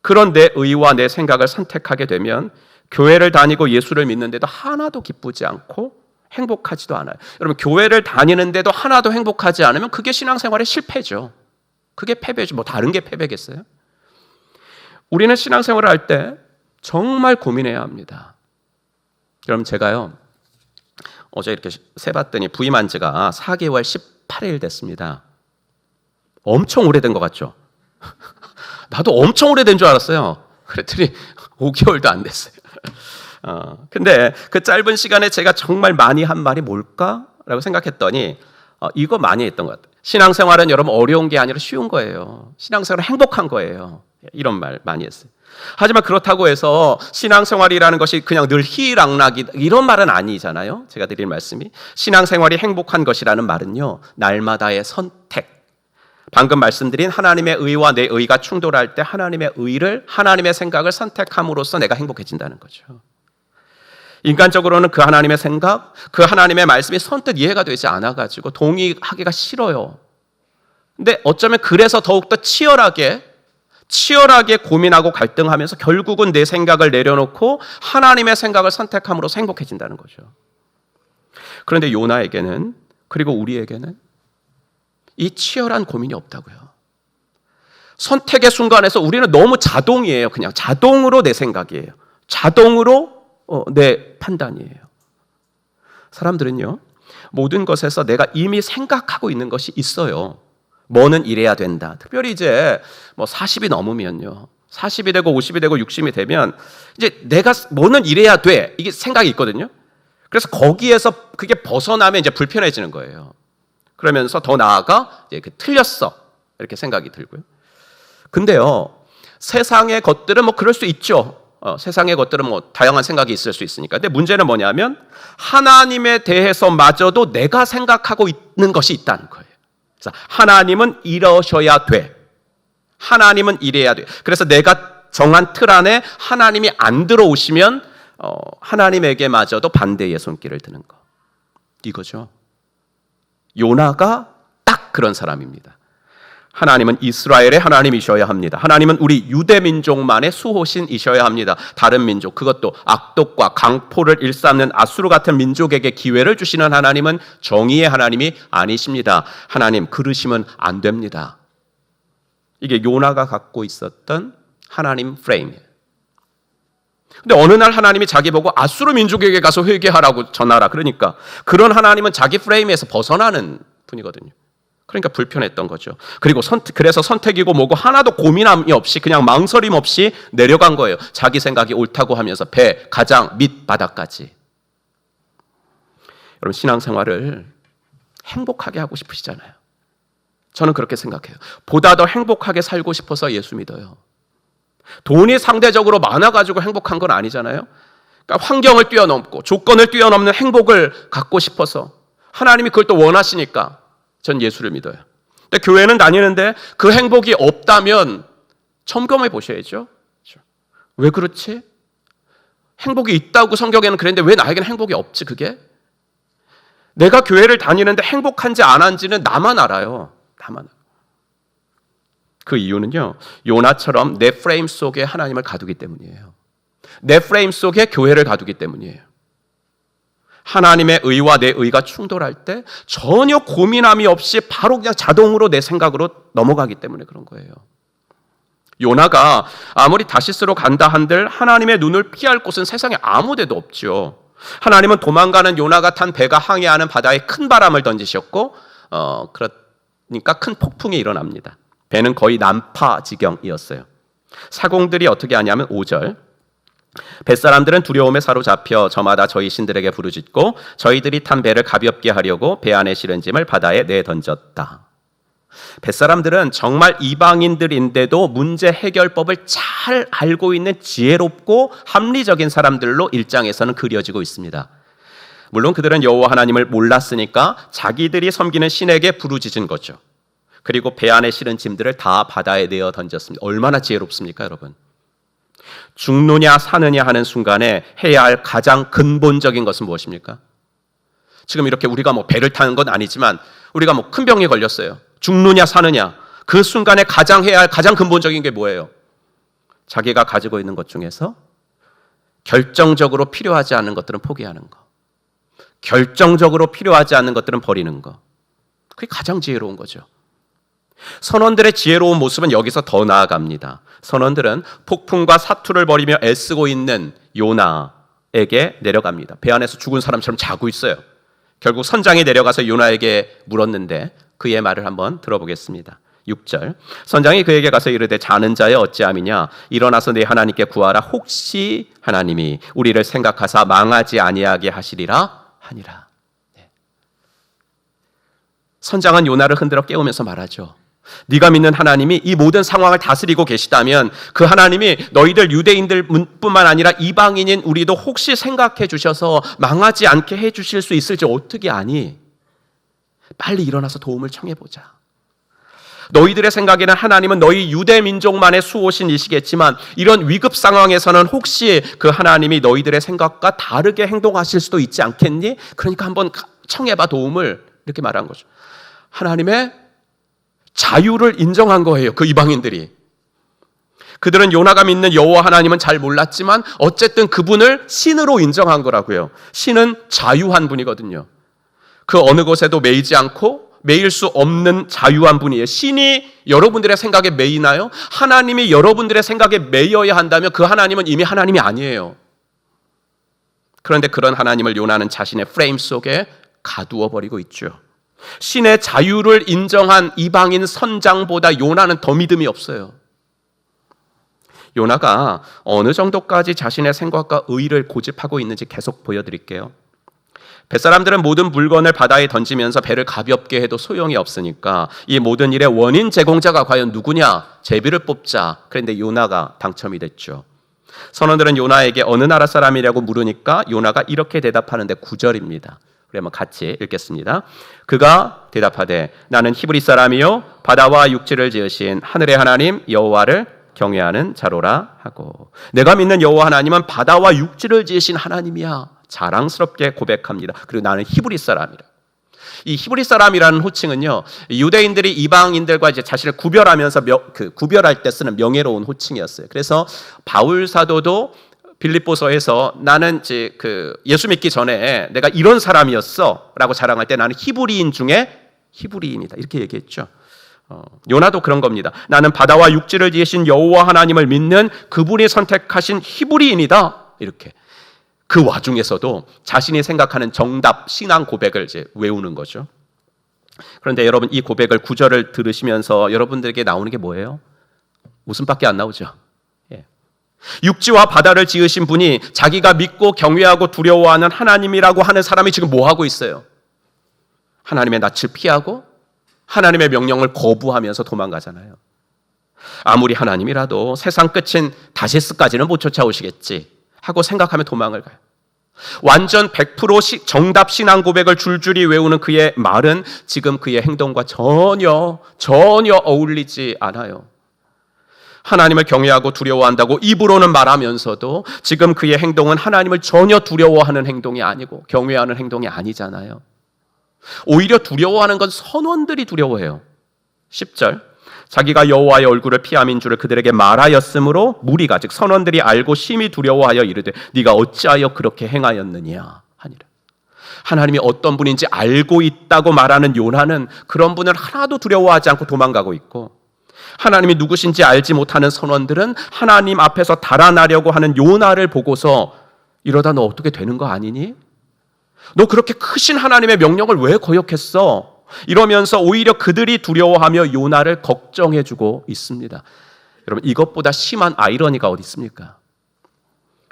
그런 내 의와 내 생각을 선택하게 되면 교회를 다니고 예수를 믿는데도 하나도 기쁘지 않고 행복하지도 않아요. 여러분, 교회를 다니는데도 하나도 행복하지 않으면 그게 신앙생활의 실패죠. 그게 패배죠. 뭐 다른 게 패배겠어요? 우리는 신앙생활을 할 때 정말 고민해야 합니다. 여러분, 제가요 어제 이렇게 세봤더니 부임한 지가 4개월 18일 됐습니다. 엄청 오래된 것 같죠? 나도 엄청 오래된 줄 알았어요. 그랬더니 5개월도 안 됐어요. 근데 그 짧은 시간에 제가 정말 많이 한 말이 뭘까라고 생각했더니 이거 많이 했던 것 같아요. 신앙생활은 여러분 어려운 게 아니라 쉬운 거예요. 신앙생활은 행복한 거예요. 이런 말 많이 했어요. 하지만 그렇다고 해서 신앙생활이라는 것이 그냥 늘 희락락이 이런 말은 아니잖아요. 제가 드릴 말씀이 신앙생활이 행복한 것이라는 말은요, 날마다의 선택, 방금 말씀드린 하나님의 의와 내 의가 충돌할 때 하나님의 의를, 하나님의 생각을 선택함으로써 내가 행복해진다는 거죠. 인간적으로는 그 하나님의 생각, 그 하나님의 말씀이 선뜻 이해가 되지 않아가지고 동의하기가 싫어요. 근데 어쩌면 그래서 더욱더 치열하게 고민하고 갈등하면서 결국은 내 생각을 내려놓고 하나님의 생각을 선택함으로써 행복해진다는 거죠. 그런데 요나에게는, 그리고 우리에게는 이 치열한 고민이 없다고요. 선택의 순간에서 우리는 너무 자동이에요. 그냥 자동으로 내 생각이에요. 자동으로 내 판단이에요. 사람들은요, 모든 것에서 내가 이미 생각하고 있는 것이 있어요. 뭐는 이래야 된다. 특별히 이제 뭐 40이 넘으면요, 40이 되고 50이 되고 60이 되면 이제 내가 뭐는 이래야 돼, 이게 생각이 있거든요. 그래서 거기에서 그게 벗어나면 이제 불편해지는 거예요. 그러면서 더 나아가 이제 틀렸어, 이렇게 생각이 들고요. 근데요, 세상의 것들은 뭐 그럴 수 있죠. 세상의 것들은 뭐 다양한 생각이 있을 수 있으니까. 근데 문제는 뭐냐면 하나님에 대해서마저도 내가 생각하고 있는 것이 있다는 거예요. 그래서 하나님은 이러셔야 돼. 하나님은 이래야 돼. 그래서 내가 정한 틀 안에 하나님이 안 들어오시면 하나님에게마저도 반대의 손길을 드는 거. 이거죠. 요나가 딱 그런 사람입니다. 하나님은 이스라엘의 하나님이셔야 합니다. 하나님은 우리 유대 민족만의 수호신이셔야 합니다. 다른 민족, 그것도 악독과 강포를 일삼는 아수르 같은 민족에게 기회를 주시는 하나님은 정의의 하나님이 아니십니다. 하나님, 그러시면 안 됩니다. 이게 요나가 갖고 있었던 하나님 프레임이에요. 근데 어느 날 하나님이 자기 보고 아수르 민족에게 가서 회개하라고 전하라. 그러니까 그런 하나님은 자기 프레임에서 벗어나는 분이거든요. 그러니까 불편했던 거죠. 그리고 그래서 선택이고 뭐고 하나도 고민함이 없이 그냥 망설임 없이 내려간 거예요. 자기 생각이 옳다고 하면서 배, 가장, 밑, 바닥까지. 여러분, 신앙생활을 행복하게 하고 싶으시잖아요. 저는 그렇게 생각해요. 보다 더 행복하게 살고 싶어서 예수 믿어요. 돈이 상대적으로 많아가지고 행복한 건 아니잖아요. 그러니까 환경을 뛰어넘고 조건을 뛰어넘는 행복을 갖고 싶어서 하나님이 그걸 또 원하시니까 전 예수를 믿어요. 근데 교회는 다니는데 그 행복이 없다면 점검해 보셔야죠. 왜 그렇지? 행복이 있다고 성경에는 그랬는데 왜 나에게는 행복이 없지 그게? 내가 교회를 다니는데 행복한지 안 한지는 나만 알아요. 나만 알아요. 그 이유는요, 요나처럼 내 프레임 속에 하나님을 가두기 때문이에요. 내 프레임 속에 교회를 가두기 때문이에요. 하나님의 의와 내 의가 충돌할 때 전혀 고민함이 없이 바로 그냥 자동으로 내 생각으로 넘어가기 때문에 그런 거예요. 요나가 아무리 다시스로 간다 한들 하나님의 눈을 피할 곳은 세상에 아무 데도 없죠. 하나님은 도망가는 요나가 탄 배가 항해하는 바다에 큰 바람을 던지셨고 그러니까 큰 폭풍이 일어납니다. 배는 거의 난파 지경이었어요. 사공들이 어떻게 하냐면 5절, 뱃사람들은 두려움에 사로잡혀 저마다 저희 신들에게 부르짖고 저희들이 탄 배를 가볍게 하려고 배 안에 실은 짐을 바다에 내던졌다. 뱃사람들은 정말 이방인들인데도 문제 해결법을 잘 알고 있는 지혜롭고 합리적인 사람들로 일장에서는 그려지고 있습니다. 물론 그들은 여호와 하나님을 몰랐으니까 자기들이 섬기는 신에게 부르짖은 거죠. 그리고 배 안에 실은 짐들을 다 바다에 내어 던졌습니다. 얼마나 지혜롭습니까, 여러분? 죽느냐 사느냐 하는 순간에 해야 할 가장 근본적인 것은 무엇입니까? 지금 이렇게 우리가 뭐 배를 타는 건 아니지만 우리가 뭐 큰 병에 걸렸어요. 죽느냐 사느냐, 그 순간에 가장 해야 할 가장 근본적인 게 뭐예요? 자기가 가지고 있는 것 중에서 결정적으로 필요하지 않은 것들은 포기하는 거. 결정적으로 필요하지 않는 것들은 버리는 거. 그게 가장 지혜로운 거죠. 선원들의 지혜로운 모습은 여기서 더 나아갑니다. 선원들은 폭풍과 사투를 벌이며 애쓰고 있는 요나에게 내려갑니다. 배 안에서 죽은 사람처럼 자고 있어요. 결국 선장이 내려가서 요나에게 물었는데 그의 말을 한번 들어보겠습니다. 6절, 선장이 그에게 가서 이르되 자는 자여 어찌함이냐, 일어나서 내 하나님께 구하라. 혹시 하나님이 우리를 생각하사 망하지 아니하게 하시리라 하니라. 선장은 요나를 흔들어 깨우면서 말하죠. 네가 믿는 하나님이 이 모든 상황을 다스리고 계시다면 그 하나님이 너희들 유대인들 뿐만 아니라 이방인인 우리도 혹시 생각해 주셔서 망하지 않게 해 주실 수 있을지 어떻게 아니? 빨리 일어나서 도움을 청해보자. 너희들의 생각에는 하나님은 너희 유대 민족만의 수호신이시겠지만 이런 위급 상황에서는 혹시 그 하나님이 너희들의 생각과 다르게 행동하실 수도 있지 않겠니? 그러니까 한번 청해봐, 도움을. 이렇게 말한 거죠. 하나님의 자유를 인정한 거예요, 그 이방인들이. 그들은 요나가 믿는 여호와 하나님은 잘 몰랐지만 어쨌든 그분을 신으로 인정한 거라고요. 신은 자유한 분이거든요. 그 어느 곳에도 매이지 않고 매일 수 없는 자유한 분이에요. 신이 여러분들의 생각에 매이나요? 하나님이 여러분들의 생각에 매여야 한다면 그 하나님은 이미 하나님이 아니에요. 그런데 그런 하나님을 요나는 자신의 프레임 속에 가두어 버리고 있죠. 신의 자유를 인정한 이방인 선장보다 요나는 더 믿음이 없어요. 요나가 어느 정도까지 자신의 생각과 의의를 고집하고 있는지 계속 보여드릴게요. 뱃사람들은 모든 물건을 바다에 던지면서 배를 가볍게 해도 소용이 없으니까 이 모든 일의 원인 제공자가 과연 누구냐? 제비를 뽑자. 그런데 요나가 당첨이 됐죠. 선원들은 요나에게 어느 나라 사람이라고 물으니까 요나가 이렇게 대답하는데 9절입니다. 그러면 같이 읽겠습니다. 그가 대답하되 나는 히브리 사람이요 바다와 육지를 지으신 하늘의 하나님 여호와를 경외하는 자로라 하고, 내가 믿는 여호와 하나님은 바다와 육지를 지으신 하나님이야. 자랑스럽게 고백합니다. 그리고 나는 히브리 사람이라. 이 히브리 사람이라는 호칭은요, 유대인들이 이방인들과 이제 자신을 구별하면서 구별할 때 쓰는 명예로운 호칭이었어요. 그래서 바울 사도도 빌립보서에서 나는 이제 예수 믿기 전에 내가 이런 사람이었어라고 자랑할 때 나는 히브리인 중에 히브리인이다 이렇게 얘기했죠. 요나도 그런 겁니다. 나는 바다와 육지를 지으신 여호와 하나님을 믿는 그분이 선택하신 히브리인이다 이렇게. 그 와중에서도 자신이 생각하는 정답 신앙 고백을 이제 외우는 거죠. 그런데 여러분 이 고백을 9절을 들으시면서 여러분들에게 나오는 게 뭐예요? 웃음밖에 안 나오죠. 육지와 바다를 지으신 분이 자기가 믿고 경외하고 두려워하는 하나님이라고 하는 사람이 지금 뭐 하고 있어요? 하나님의 낯을 피하고 하나님의 명령을 거부하면서 도망가잖아요. 아무리 하나님이라도 세상 끝인 다시스까지는 못 쫓아오시겠지 하고 생각하며 도망을 가요. 완전 100% 정답 신앙 고백을 줄줄이 외우는 그의 말은 지금 그의 행동과 전혀 어울리지 않아요. 하나님을 경외하고 두려워한다고 입으로는 말하면서도 지금 그의 행동은 하나님을 전혀 두려워하는 행동이 아니고 경외하는 행동이 아니잖아요. 오히려 두려워하는 건 선원들이 두려워해요. 10절, 자기가 여호와의 얼굴을 피함인 줄을 그들에게 말하였으므로 무리가 즉 선원들이 알고 심히 두려워하여 이르되 네가 어찌하여 그렇게 행하였느냐 하니라. 하나님이 어떤 분인지 알고 있다고 말하는 요나는 그런 분을 하나도 두려워하지 않고 도망가고 있고, 하나님이 누구신지 알지 못하는 선원들은 하나님 앞에서 달아나려고 하는 요나를 보고서 이러다 너 어떻게 되는 거 아니니? 너 그렇게 크신 하나님의 명령을 왜 거역했어? 이러면서 오히려 그들이 두려워하며 요나를 걱정해주고 있습니다. 여러분 이것보다 심한 아이러니가 어디 있습니까?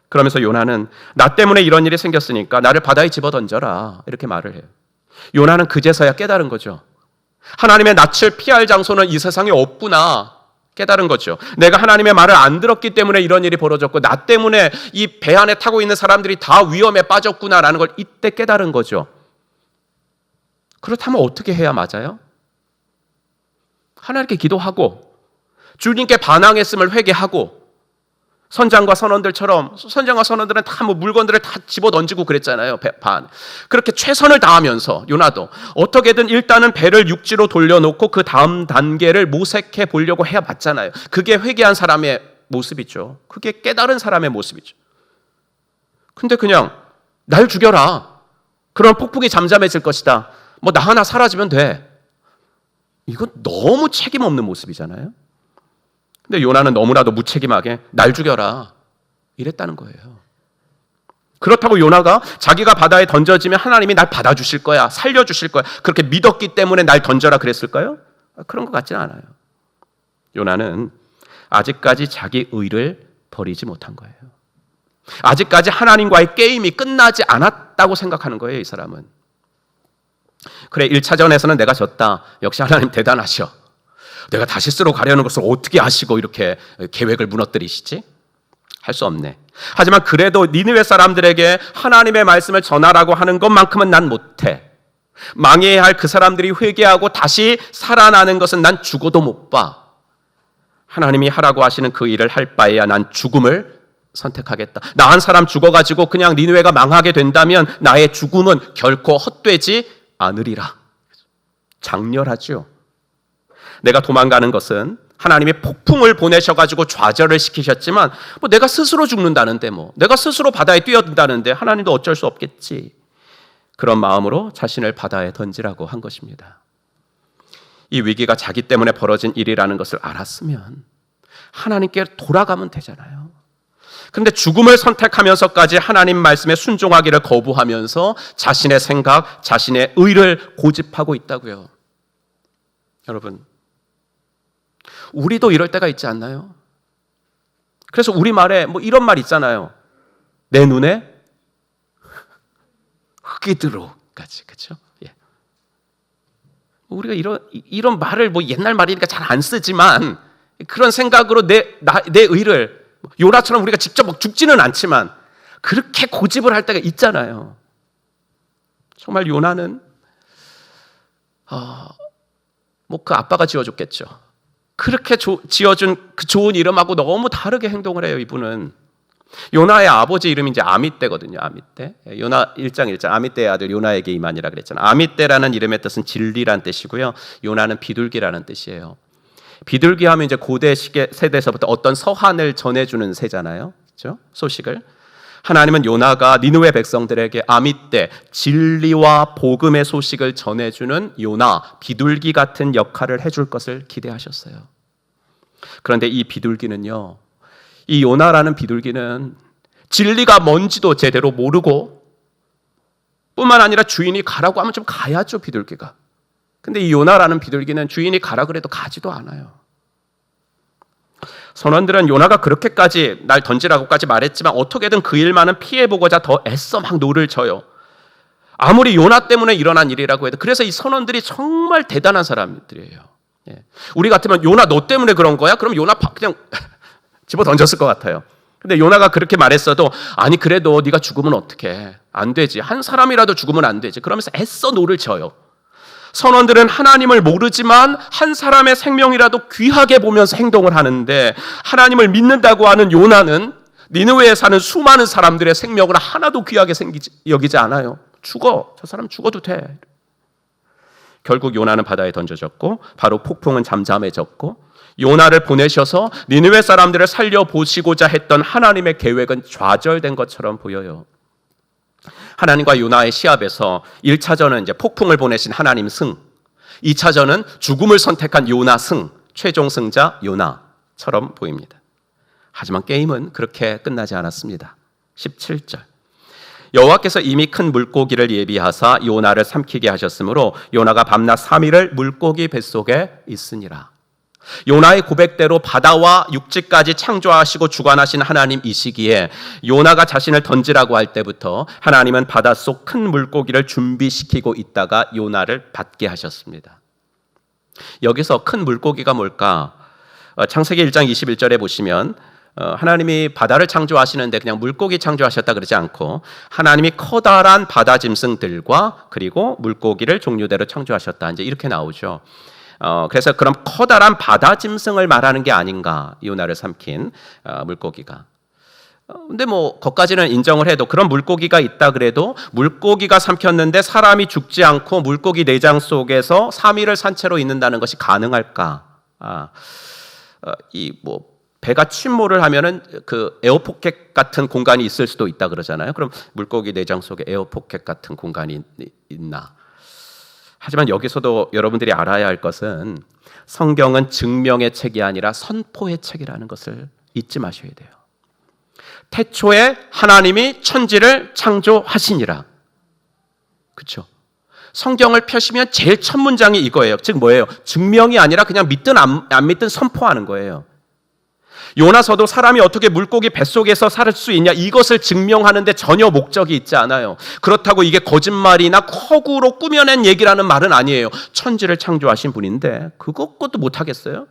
그러면서 요나는 나 때문에 이런 일이 생겼으니까 나를 바다에 집어던져라 이렇게 말을 해요. 요나는 그제서야 깨달은 거죠. 하나님의 낯을 피할 장소는 이 세상에 없구나 깨달은 거죠. 내가 하나님의 말을 안 들었기 때문에 이런 일이 벌어졌고 나 때문에 이 배 안에 타고 있는 사람들이 다 위험에 빠졌구나라는 걸 이때 깨달은 거죠. 그렇다면 어떻게 해야 맞아요? 하나님께 기도하고 주님께 반항했음을 회개하고 선장과 선원들처럼 선장과 선원들은 다 물건들을 다 집어던지고 그랬잖아요. 반. 그렇게 최선을 다하면서 요나도 어떻게든 일단은 배를 육지로 돌려놓고 그 다음 단계를 모색해 보려고 해야 맞잖아요. 그게 회개한 사람의 모습이죠. 그게 깨달은 사람의 모습이죠. 근데 그냥 날 죽여라. 그런 폭풍이 잠잠해질 것이다. 뭐 나 하나 사라지면 돼. 이건 너무 책임 없는 모습이잖아요. 근데 요나는 너무나도 무책임하게 날 죽여라 이랬다는 거예요. 그렇다고 요나가 자기가 바다에 던져지면 하나님이 날 받아주실 거야, 살려주실 거야, 그렇게 믿었기 때문에 날 던져라 그랬을까요? 그런 것 같지는 않아요. 요나는 아직까지 자기 의를 버리지 못한 거예요. 아직까지 하나님과의 게임이 끝나지 않았다고 생각하는 거예요, 이 사람은. 그래, 1차전에서는 내가 졌다. 역시 하나님 대단하셔. 내가 다시 쓰러 가려는 것을 어떻게 아시고 이렇게 계획을 무너뜨리시지? 할 수 없네. 하지만 그래도 니느웨 사람들에게 하나님의 말씀을 전하라고 하는 것만큼은 난 못해. 망해야 할 그 사람들이 회개하고 다시 살아나는 것은 난 죽어도 못 봐. 하나님이 하라고 하시는 그 일을 할 바에야 난 죽음을 선택하겠다. 나 한 사람 죽어가지고 그냥 니느웨가 망하게 된다면 나의 죽음은 결코 헛되지 않으리라. 장렬하죠. 내가 도망가는 것은 하나님이 폭풍을 보내셔가지고 좌절을 시키셨지만 뭐 내가 스스로 죽는다는데 내가 스스로 바다에 뛰어든다는데 하나님도 어쩔 수 없겠지. 그런 마음으로 자신을 바다에 던지라고 한 것입니다. 이 위기가 자기 때문에 벌어진 일이라는 것을 알았으면 하나님께 돌아가면 되잖아요. 그런데 죽음을 선택하면서까지 하나님 말씀에 순종하기를 거부하면서 자신의 생각, 자신의 의를 고집하고 있다고요. 여러분, 우리도 이럴 때가 있지 않나요? 그래서 우리말에 이런 말 있잖아요. 내 눈에 흙이 들어오까지, 그렇죠? 예. 우리가 이런 말을 옛날 말이니까 잘 안 쓰지만 그런 생각으로 내 의를 요나처럼 우리가 직접 죽지는 않지만 그렇게 고집을 할 때가 있잖아요. 정말 요나는 그 아빠가 지어줬겠죠. 그렇게 지어준 그 좋은 이름하고 너무 다르게 행동을 해요. 이분은 요나의 아버지 이름이 이제 아미떼거든요. 아미떼. 요나 1장 1장 아미떼의 아들 요나에게 이만이라 그랬잖아요. 아미떼라는 이름의 뜻은 진리란 뜻이고요. 요나는 비둘기라는 뜻이에요. 비둘기 하면 이제 고대 세대에서부터 어떤 서한을 전해주는 새잖아요. 그렇죠? 소식을. 하나님은 요나가 니느웨 백성들에게 아미떼, 진리와 복음의 소식을 전해주는 요나, 비둘기 같은 역할을 해줄 것을 기대하셨어요. 그런데 이 비둘기는요, 이 요나라는 비둘기는 진리가 뭔지도 제대로 모르고 뿐만 아니라 주인이 가라고 하면 좀 가야죠, 비둘기가. 근데 이 요나라는 비둘기는 주인이 가라 그래도 가지도 않아요. 선원들은 요나가 그렇게까지 날 던지라고까지 말했지만 어떻게든 그 일만은 피해보고자 더 애써 막 노를 져요. 아무리 요나 때문에 일어난 일이라고 해도. 그래서 이 선원들이 정말 대단한 사람들이에요. 예. 우리 같으면 요나 너 때문에 그런 거야? 그럼 요나 그냥 집어 던졌을 것 같아요. 근데 요나가 그렇게 말했어도 아니 그래도 네가 죽으면 어떡해. 안 되지. 한 사람이라도 죽으면 안 되지. 그러면서 애써 노를 져요. 선원들은 하나님을 모르지만 한 사람의 생명이라도 귀하게 보면서 행동을 하는데 하나님을 믿는다고 하는 요나는 니느웨에 사는 수많은 사람들의 생명을 하나도 귀하게 여기지 않아요. 죽어. 저 사람 죽어도 돼. 결국 요나는 바다에 던져졌고 바로 폭풍은 잠잠해졌고 요나를 보내셔서 니느웨 사람들을 살려보시고자 했던 하나님의 계획은 좌절된 것처럼 보여요. 하나님과 요나의 시합에서 1차전은 이제 폭풍을 보내신 하나님 승, 2차전은 죽음을 선택한 요나 승, 최종 승자 요나처럼 보입니다. 하지만 게임은 그렇게 끝나지 않았습니다. 17절. 여호와께서 이미 큰 물고기를 예비하사 요나를 삼키게 하셨으므로 요나가 밤낮 3일을 물고기 뱃속에 있으니라. 요나의 고백대로 바다와 육지까지 창조하시고 주관하신 하나님이시기에 요나가 자신을 던지라고 할 때부터 하나님은 바닷속 큰 물고기를 준비시키고 있다가 요나를 받게 하셨습니다. 여기서 큰 물고기가 뭘까? 창세기 1장 21절에 보시면 하나님이 바다를 창조하시는데 그냥 물고기 창조하셨다 그러지 않고 하나님이 커다란 바다 짐승들과 그리고 물고기를 종류대로 창조하셨다. 이제 이렇게 나오죠. 그래서 그럼 커다란 바다 짐승을 말하는 게 아닌가, 요나를 삼킨 물고기가. 근데 거기까지는 인정을 해도 그런 물고기가 있다 그래도 물고기가 삼켰는데 사람이 죽지 않고 물고기 내장 속에서 3일을 산채로 있는다는 것이 가능할까? 배가 침몰을 하면은 그 에어포켓 같은 공간이 있을 수도 있다 그러잖아요. 그럼 물고기 내장 속에 에어포켓 같은 공간이 있나? 하지만 여기서도 여러분들이 알아야 할 것은 성경은 증명의 책이 아니라 선포의 책이라는 것을 잊지 마셔야 돼요. 태초에 하나님이 천지를 창조하시니라. 그렇죠? 성경을 펴시면 제일 첫 문장이 이거예요. 즉 뭐예요? 증명이 아니라 그냥 믿든 안 믿든 선포하는 거예요. 요나서도 사람이 어떻게 물고기 뱃속에서 살 수 있냐, 이것을 증명하는데 전혀 목적이 있지 않아요. 그렇다고 이게 거짓말이나 허구로 꾸며낸 얘기라는 말은 아니에요. 천지를 창조하신 분인데 그것도 못하겠어요?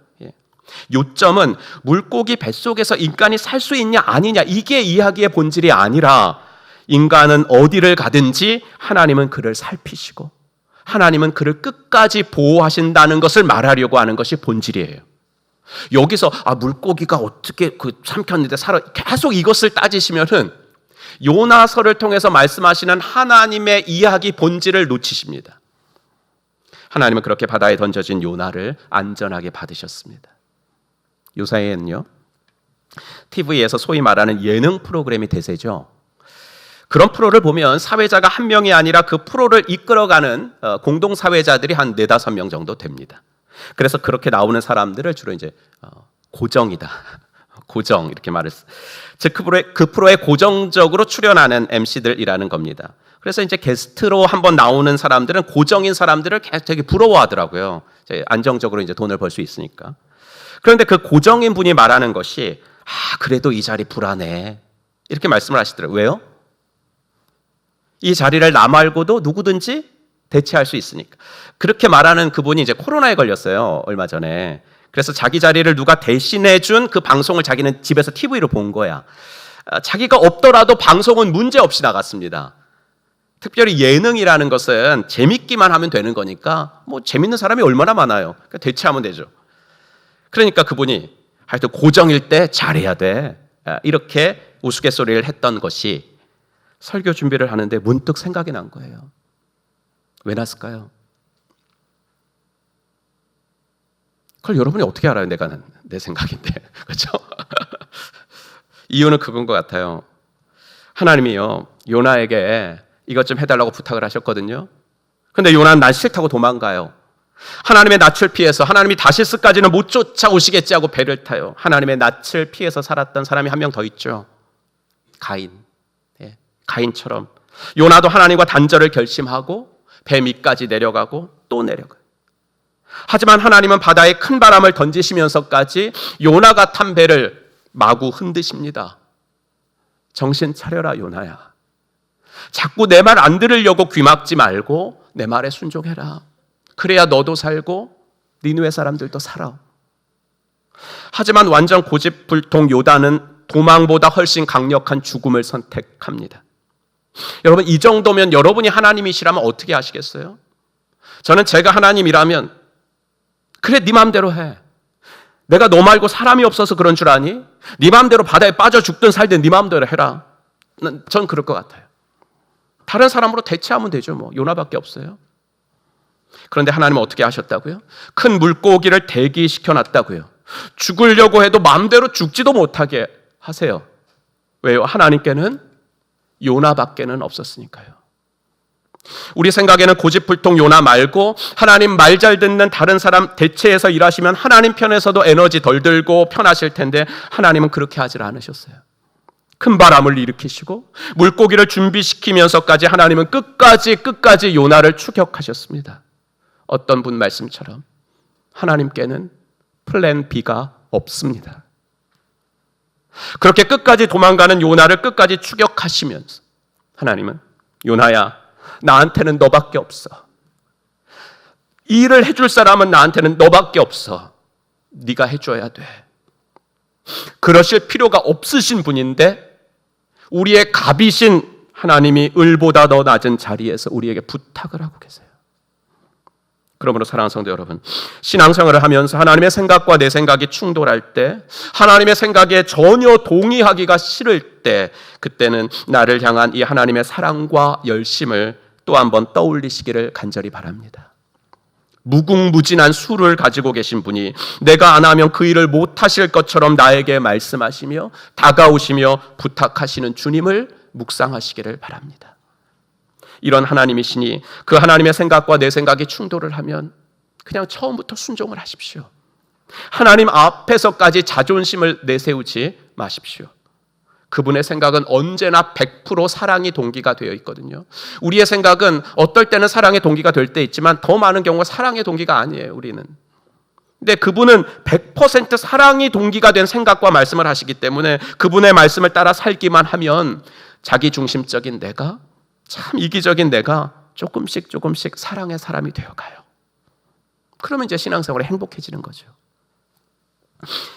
요점은 물고기 뱃속에서 인간이 살 수 있냐 아니냐, 이게 이야기의 본질이 아니라 인간은 어디를 가든지 하나님은 그를 살피시고 하나님은 그를 끝까지 보호하신다는 것을 말하려고 하는 것이 본질이에요. 여기서 물고기가 어떻게 삼켰는데 살아, 계속 이것을 따지시면은 요나서를 통해서 말씀하시는 하나님의 이야기 본질을 놓치십니다. 하나님은 그렇게 바다에 던져진 요나를 안전하게 받으셨습니다. 요사이에는요, TV에서 소위 말하는 예능 프로그램이 대세죠. 그런 프로를 보면 사회자가 한 명이 아니라 그 프로를 이끌어가는 공동사회자들이 한 4-5명 정도 됩니다. 그래서 그렇게 나오는 사람들을 주로 이제 고정이다, 고정 이렇게 말을 즉 그 프로에 고정적으로 출연하는 MC들이라는 겁니다. 그래서 이제 게스트로 한번 나오는 사람들은 고정인 사람들을 되게 부러워하더라고요. 이제 안정적으로 이제 돈을 벌 수 있으니까. 그런데 그 고정인 분이 말하는 것이 그래도 이 자리 불안해 이렇게 말씀을 하시더라고요. 왜요? 이 자리를 나 말고도 누구든지 대체할 수 있으니까. 그렇게 말하는 그분이 이제 코로나에 걸렸어요, 얼마 전에. 그래서 자기 자리를 누가 대신해 준 그 방송을 자기는 집에서 TV로 본 거야. 자기가 없더라도 방송은 문제 없이 나갔습니다. 특별히 예능이라는 것은 재밌기만 하면 되는 거니까 뭐 재밌는 사람이 얼마나 많아요. 그러니까 대체하면 되죠. 그러니까 그분이 하여튼 고정일 때 잘해야 돼, 이렇게 우스갯소리를 했던 것이 설교 준비를 하는데 문득 생각이 난 거예요. 왜 났을까요? 그걸 여러분이 어떻게 알아요? 내 생각인데. 그렇죠? 이유는 그건 것 같아요. 하나님이요, 요나에게 이것 좀 해달라고 부탁을 하셨거든요. 근데 요나는 난 싫다고 도망가요. 하나님의 낯을 피해서, 하나님이 다시스까지는 못 쫓아오시겠지 하고 배를 타요. 하나님의 낯을 피해서 살았던 사람이 한 명 더 있죠. 가인. 가인처럼 요나도 하나님과 단절을 결심하고 배 밑까지 내려가고 또 내려가요. 하지만 하나님은 바다에 큰 바람을 던지시면서까지 요나가 탄 배를 마구 흔드십니다. 정신 차려라 요나야. 자꾸 내 말 안 들으려고 귀 막지 말고 내 말에 순종해라. 그래야 너도 살고 니느웨 사람들도 살아. 하지만 완전 고집불통 요나는 도망보다 훨씬 강력한 죽음을 선택합니다. 여러분, 이 정도면 여러분이 하나님이시라면 어떻게 하시겠어요? 저는 제가 하나님이라면 그래, 네 마음대로 해. 내가 너 말고 사람이 없어서 그런 줄 아니? 네 마음대로 바다에 빠져 죽든 살든 네 마음대로 해라. 전 그럴 것 같아요. 다른 사람으로 대체하면 되죠. 뭐 요나밖에 없어요. 그런데 하나님은 어떻게 하셨다고요? 큰 물고기를 대기시켜 놨다고요. 죽으려고 해도 마음대로 죽지도 못하게 하세요. 왜요? 하나님께는 요나밖에는 없었으니까요. 우리 생각에는 고집불통 요나 말고 하나님 말 잘 듣는 다른 사람 대체해서 일하시면 하나님 편에서도 에너지 덜 들고 편하실 텐데 하나님은 그렇게 하질 않으셨어요. 큰 바람을 일으키시고 물고기를 준비시키면서까지 하나님은 끝까지 요나를 추격하셨습니다. 어떤 분 말씀처럼 하나님께는 플랜 B가 없습니다. 그렇게 끝까지 도망가는 요나를 끝까지 추격하시면서 하나님은 요나야, 나한테는 너밖에 없어. 이 일을 해줄 사람은 나한테는 너밖에 없어. 네가 해줘야 돼. 그러실 필요가 없으신 분인데 우리의 갑이신 하나님이 을보다 더 낮은 자리에서 우리에게 부탁을 하고 계세요. 그러므로 사랑하는 성도 여러분, 신앙생활을 하면서 하나님의 생각과 내 생각이 충돌할 때, 하나님의 생각에 전혀 동의하기가 싫을 때, 그때는 나를 향한 이 하나님의 사랑과 열심을 또 한번 떠올리시기를 간절히 바랍니다. 무궁무진한 수를 가지고 계신 분이 내가 안 하면 그 일을 못하실 것처럼 나에게 말씀하시며 다가오시며 부탁하시는 주님을 묵상하시기를 바랍니다. 이런 하나님이시니 그 하나님의 생각과 내 생각이 충돌을 하면 그냥 처음부터 순종을 하십시오. 하나님 앞에서까지 자존심을 내세우지 마십시오. 그분의 생각은 언제나 100% 사랑이 동기가 되어 있거든요. 우리의 생각은 어떨 때는 사랑의 동기가 될 때 있지만 더 많은 경우가 사랑의 동기가 아니에요, 우리는. 근데 그분은 100% 사랑이 동기가 된 생각과 말씀을 하시기 때문에 그분의 말씀을 따라 살기만 하면 자기 중심적인 내가, 참 이기적인 내가 조금씩 사랑의 사람이 되어가요. 그러면 이제 신앙생활이 행복해지는 거죠.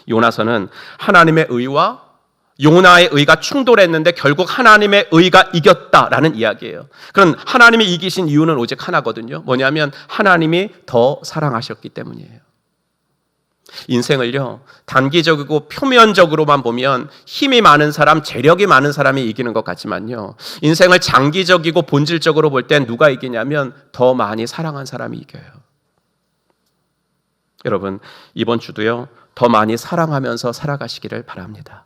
요나서는 하나님의 의와 요나의 의가 충돌했는데 결국 하나님의 의가 이겼다라는 이야기예요. 그럼 하나님이 이기신 이유는 오직 하나거든요. 뭐냐면 하나님이 더 사랑하셨기 때문이에요. 인생을요, 단기적이고 표면적으로만 보면 힘이 많은 사람, 재력이 많은 사람이 이기는 것 같지만요, 인생을 장기적이고 본질적으로 볼 땐 누가 이기냐면 더 많이 사랑한 사람이 이겨요. 여러분, 이번 주도요, 더 많이 사랑하면서 살아가시기를 바랍니다.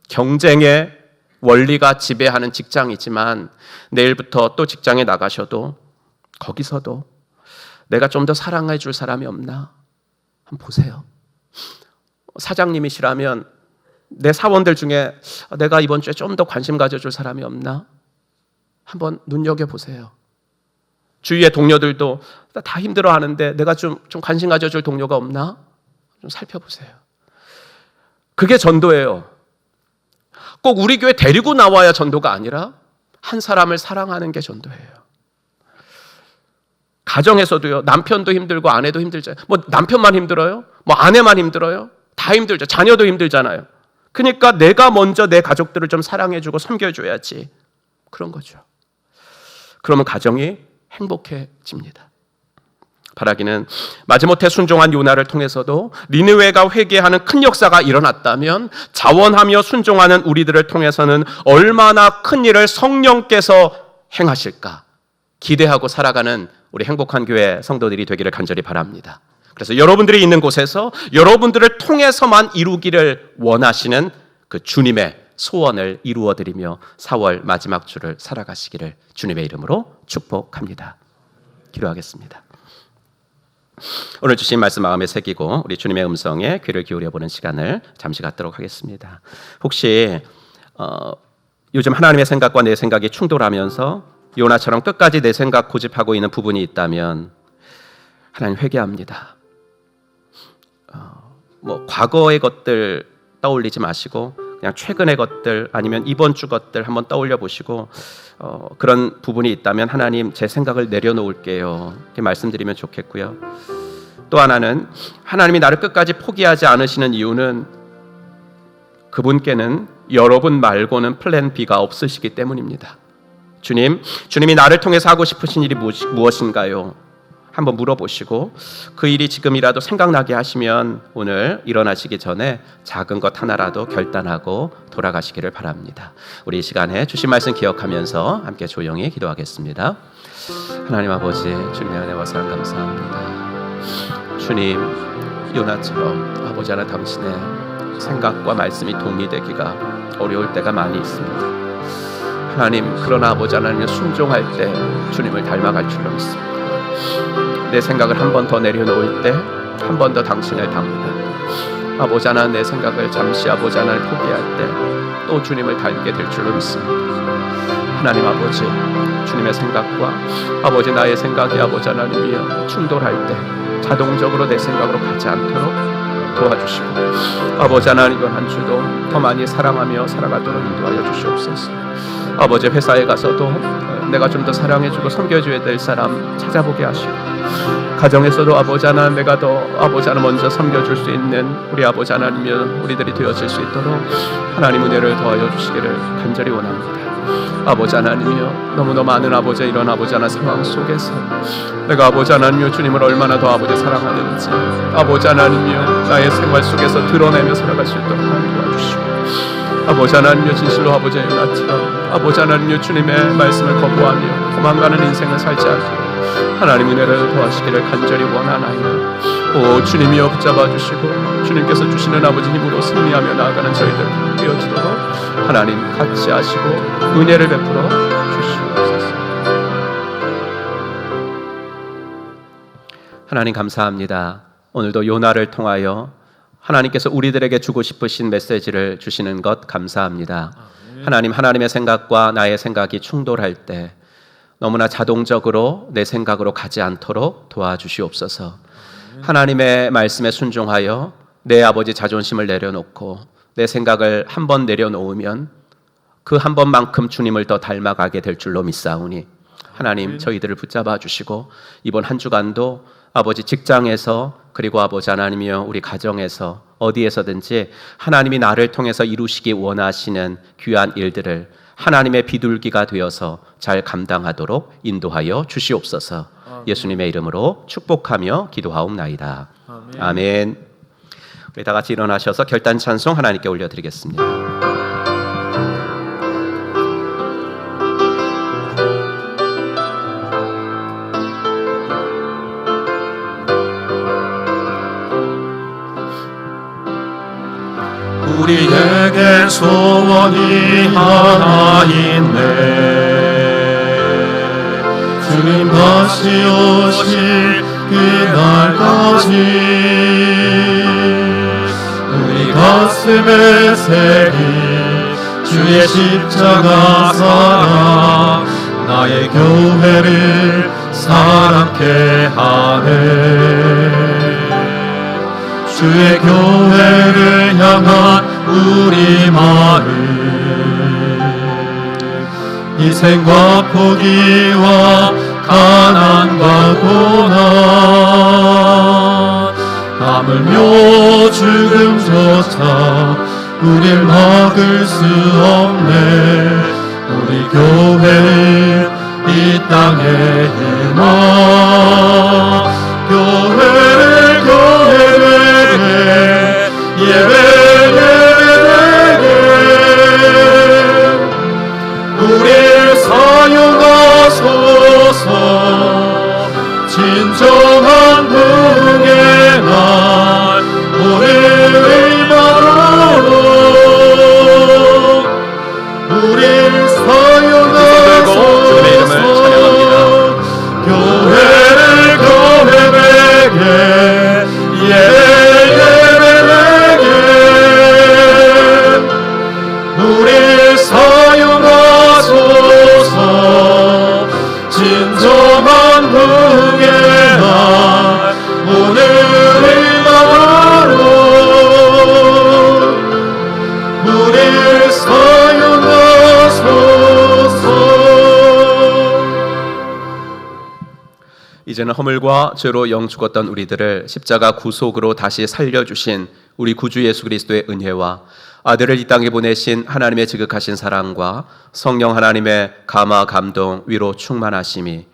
경쟁의 원리가 지배하는 직장이지만 내일부터 또 직장에 나가셔도 거기서도 내가 좀 더 사랑해 줄 사람이 없나? 한번 보세요. 사장님이시라면 내 사원들 중에 내가 이번 주에 좀 더 관심 가져줄 사람이 없나? 한번 눈여겨보세요. 주위의 동료들도 다 힘들어하는데 내가 좀 관심 가져줄 동료가 없나? 좀 살펴보세요. 그게 전도예요. 꼭 우리 교회 데리고 나와야 전도가 아니라 한 사람을 사랑하는 게 전도예요. 가정에서도요, 남편도 힘들고 아내도 힘들잖아요. 뭐 남편만 힘들어요? 뭐 아내만 힘들어요? 다 힘들죠. 자녀도 힘들잖아요. 그러니까 내가 먼저 내 가족들을 좀 사랑해주고 섬겨줘야지. 그런 거죠. 그러면 가정이 행복해집니다. 바라기는 마지못해 순종한 요나를 통해서도 니느웨가 회개하는 큰 역사가 일어났다면 자원하며 순종하는 우리들을 통해서는 얼마나 큰 일을 성령께서 행하실까 기대하고 살아가는 우리 행복한 교회 성도들이 되기를 간절히 바랍니다. 그래서 여러분들이 있는 곳에서 여러분들을 통해서만 이루기를 원하시는 그 주님의 소원을 이루어드리며 4월 마지막 주를 살아가시기를 주님의 이름으로 축복합니다. 기도하겠습니다. 오늘 주신 말씀 마음에 새기고 우리 주님의 음성에 귀를 기울여보는 시간을 잠시 갖도록 하겠습니다. 혹시 요즘 하나님의 생각과 내 생각이 충돌하면서 요나처럼 끝까지 내 생각 고집하고 있는 부분이 있다면 하나님 회개합니다. 과거의 것들 떠올리지 마시고 그냥 최근의 것들 아니면 이번 주 것들 한번 떠올려 보시고 그런 부분이 있다면 하나님 제 생각을 내려놓을게요 이렇게 말씀드리면 좋겠고요. 또 하나는 하나님이 나를 끝까지 포기하지 않으시는 이유는 그분께는 여러분 말고는 플랜 B가 없으시기 때문입니다. 주님이 나를 통해서 하고 싶으신 일이 무엇인가요? 한번 물어보시고 그 일이 지금이라도 생각나게 하시면 오늘 일어나시기 전에 작은 것 하나라도 결단하고 돌아가시기를 바랍니다. 우리 이 시간에 주신 말씀 기억하면서 함께 조용히 기도하겠습니다. 하나님 아버지, 주님의 은혜와 사랑 감사합니다. 주님, 요나처럼 아버지 하나 당신의 생각과 말씀이 동의되기가 어려울 때가 많이 있습니다. 하나님, 그러나 아버지 하나님 순종할 때 주님을 닮아갈 줄로 믿습니다. 내 생각을 한 번 더 내려놓을 때 한 번 더 당신을 닮다. 아버지 하나님, 내 생각을 잠시 아버지 하나님 포기할 때 또 주님을 닮게 될 줄로 믿습니다. 하나님 아버지, 주님의 생각과 아버지 나의 생각이 아버지 하나님이여 충돌할 때 자동적으로 내 생각으로 가지 않도록 도와주시고 아버지 하나님 이번 한 주도 더 많이 사랑하며 살아가도록 인도하여 주시옵소서. 아버지 회사에 가서도 내가 좀 더 사랑해주고 섬겨줘야 될 사람 찾아보게 하시고 가정에서도 아버지 하나님 내가 더 아버지 하나님 먼저 섬겨줄 수 있는 우리 아버지 하나님이여 우리들이 되어질 수 있도록 하나님 은혜를 더하여 주시기를 간절히 원합니다. 아버지 하나님이여 너무나 많은 아버지 이런 아버지 하나 상황 속에서 내가 아버지 하나님이여 주님을 얼마나 더 아버지 사랑하는지 아버지 하나님이여 나의 생활 속에서 드러내며 살아갈 수 있도록 하나님 도와주시고 아버지 하나님이여 진실로 아버지 요나처럼 아버지 하나님이여 주님의 말씀을 거부하며 도망가는 인생을 살지 않도록 하나님 은혜를 더하시기를 간절히 원하나이다. 오 주님이여 붙잡아 주시고 주님께서 주시는 아버지 힘으로 승리하며 나아가는 저희들 되어지도록 하나님 같이 하시고 은혜를 베풀어 주시옵소서. 하나님 감사합니다. 오늘도 요나를 통하여 하나님께서 우리들에게 주고 싶으신 메시지를 주시는 것 감사합니다. 하나님, 하나님의 생각과 나의 생각이 충돌할 때 너무나 자동적으로 내 생각으로 가지 않도록 도와주시옵소서. 하나님의 말씀에 순종하여 내 아버지 자존심을 내려놓고 내 생각을 한 번 내려놓으면 그 한 번만큼 주님을 더 닮아가게 될 줄로 믿사오니 하나님 저희들을 붙잡아 주시고 이번 한 주간도 아버지 직장에서 그리고 아버지 하나님이여 우리 가정에서 어디에서든지 하나님이 나를 통해서 이루시기 원하시는 귀한 일들을 하나님의 비둘기가 되어서 잘 감당하도록 인도하여 주시옵소서. 예수님의 이름으로 축복하며 기도하옵나이다. 아멘. 우리 다 같이 일어나셔서 결단 찬송 하나님께 올려드리겠습니다.
우리에게 소원이 하나 있네. 주님 다시 오실 그날까지 우리 가슴에 새긴 주의 십자가 사랑 나의 교회를 사랑케 하네. 주의 교회를 향한 우리 마음 희생과 포기와 가난과 고난 하물며 죽음조차 우릴 막을 수 없네. 우리 교회는 이 땅의 희망 교회를 예배에게 우릴 사용하소서. 진정한 부흥의 날 오늘의 마음으로 우릴 사용하소서. 교회를 교회에게 우릴 사용하소서. 진정한 부흥의 날 오늘의 날로 우릴 사용하소서.
이제는 허물과 죄로 영 죽었던 우리들을 십자가 구속으로 다시 살려주신 우리 구주 예수 그리스도의 은혜와 아들을 이 땅에 보내신 하나님의 지극하신 사랑과 성령 하나님의 감화 감동 위로 충만하심이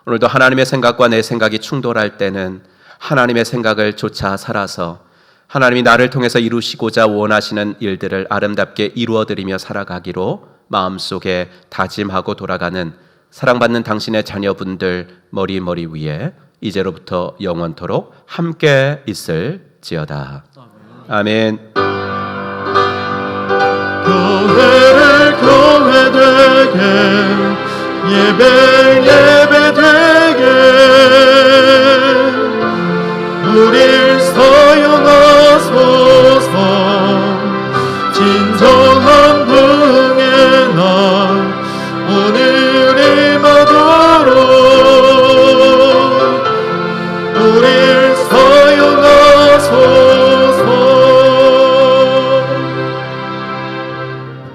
오늘도 하나님의 생각과 내 생각이 충돌할 때는 하나님의 생각을 쫓아 살아서 하나님이 나를 통해서 이루시고자 원하시는 일들을 아름답게 이루어드리며 살아가기로 마음속에 다짐하고 돌아가는 사랑받는 당신의 자녀분들 머리 위에 이제로부터 영원토록 함께 있을지어다. 아멘.
교회를 교회도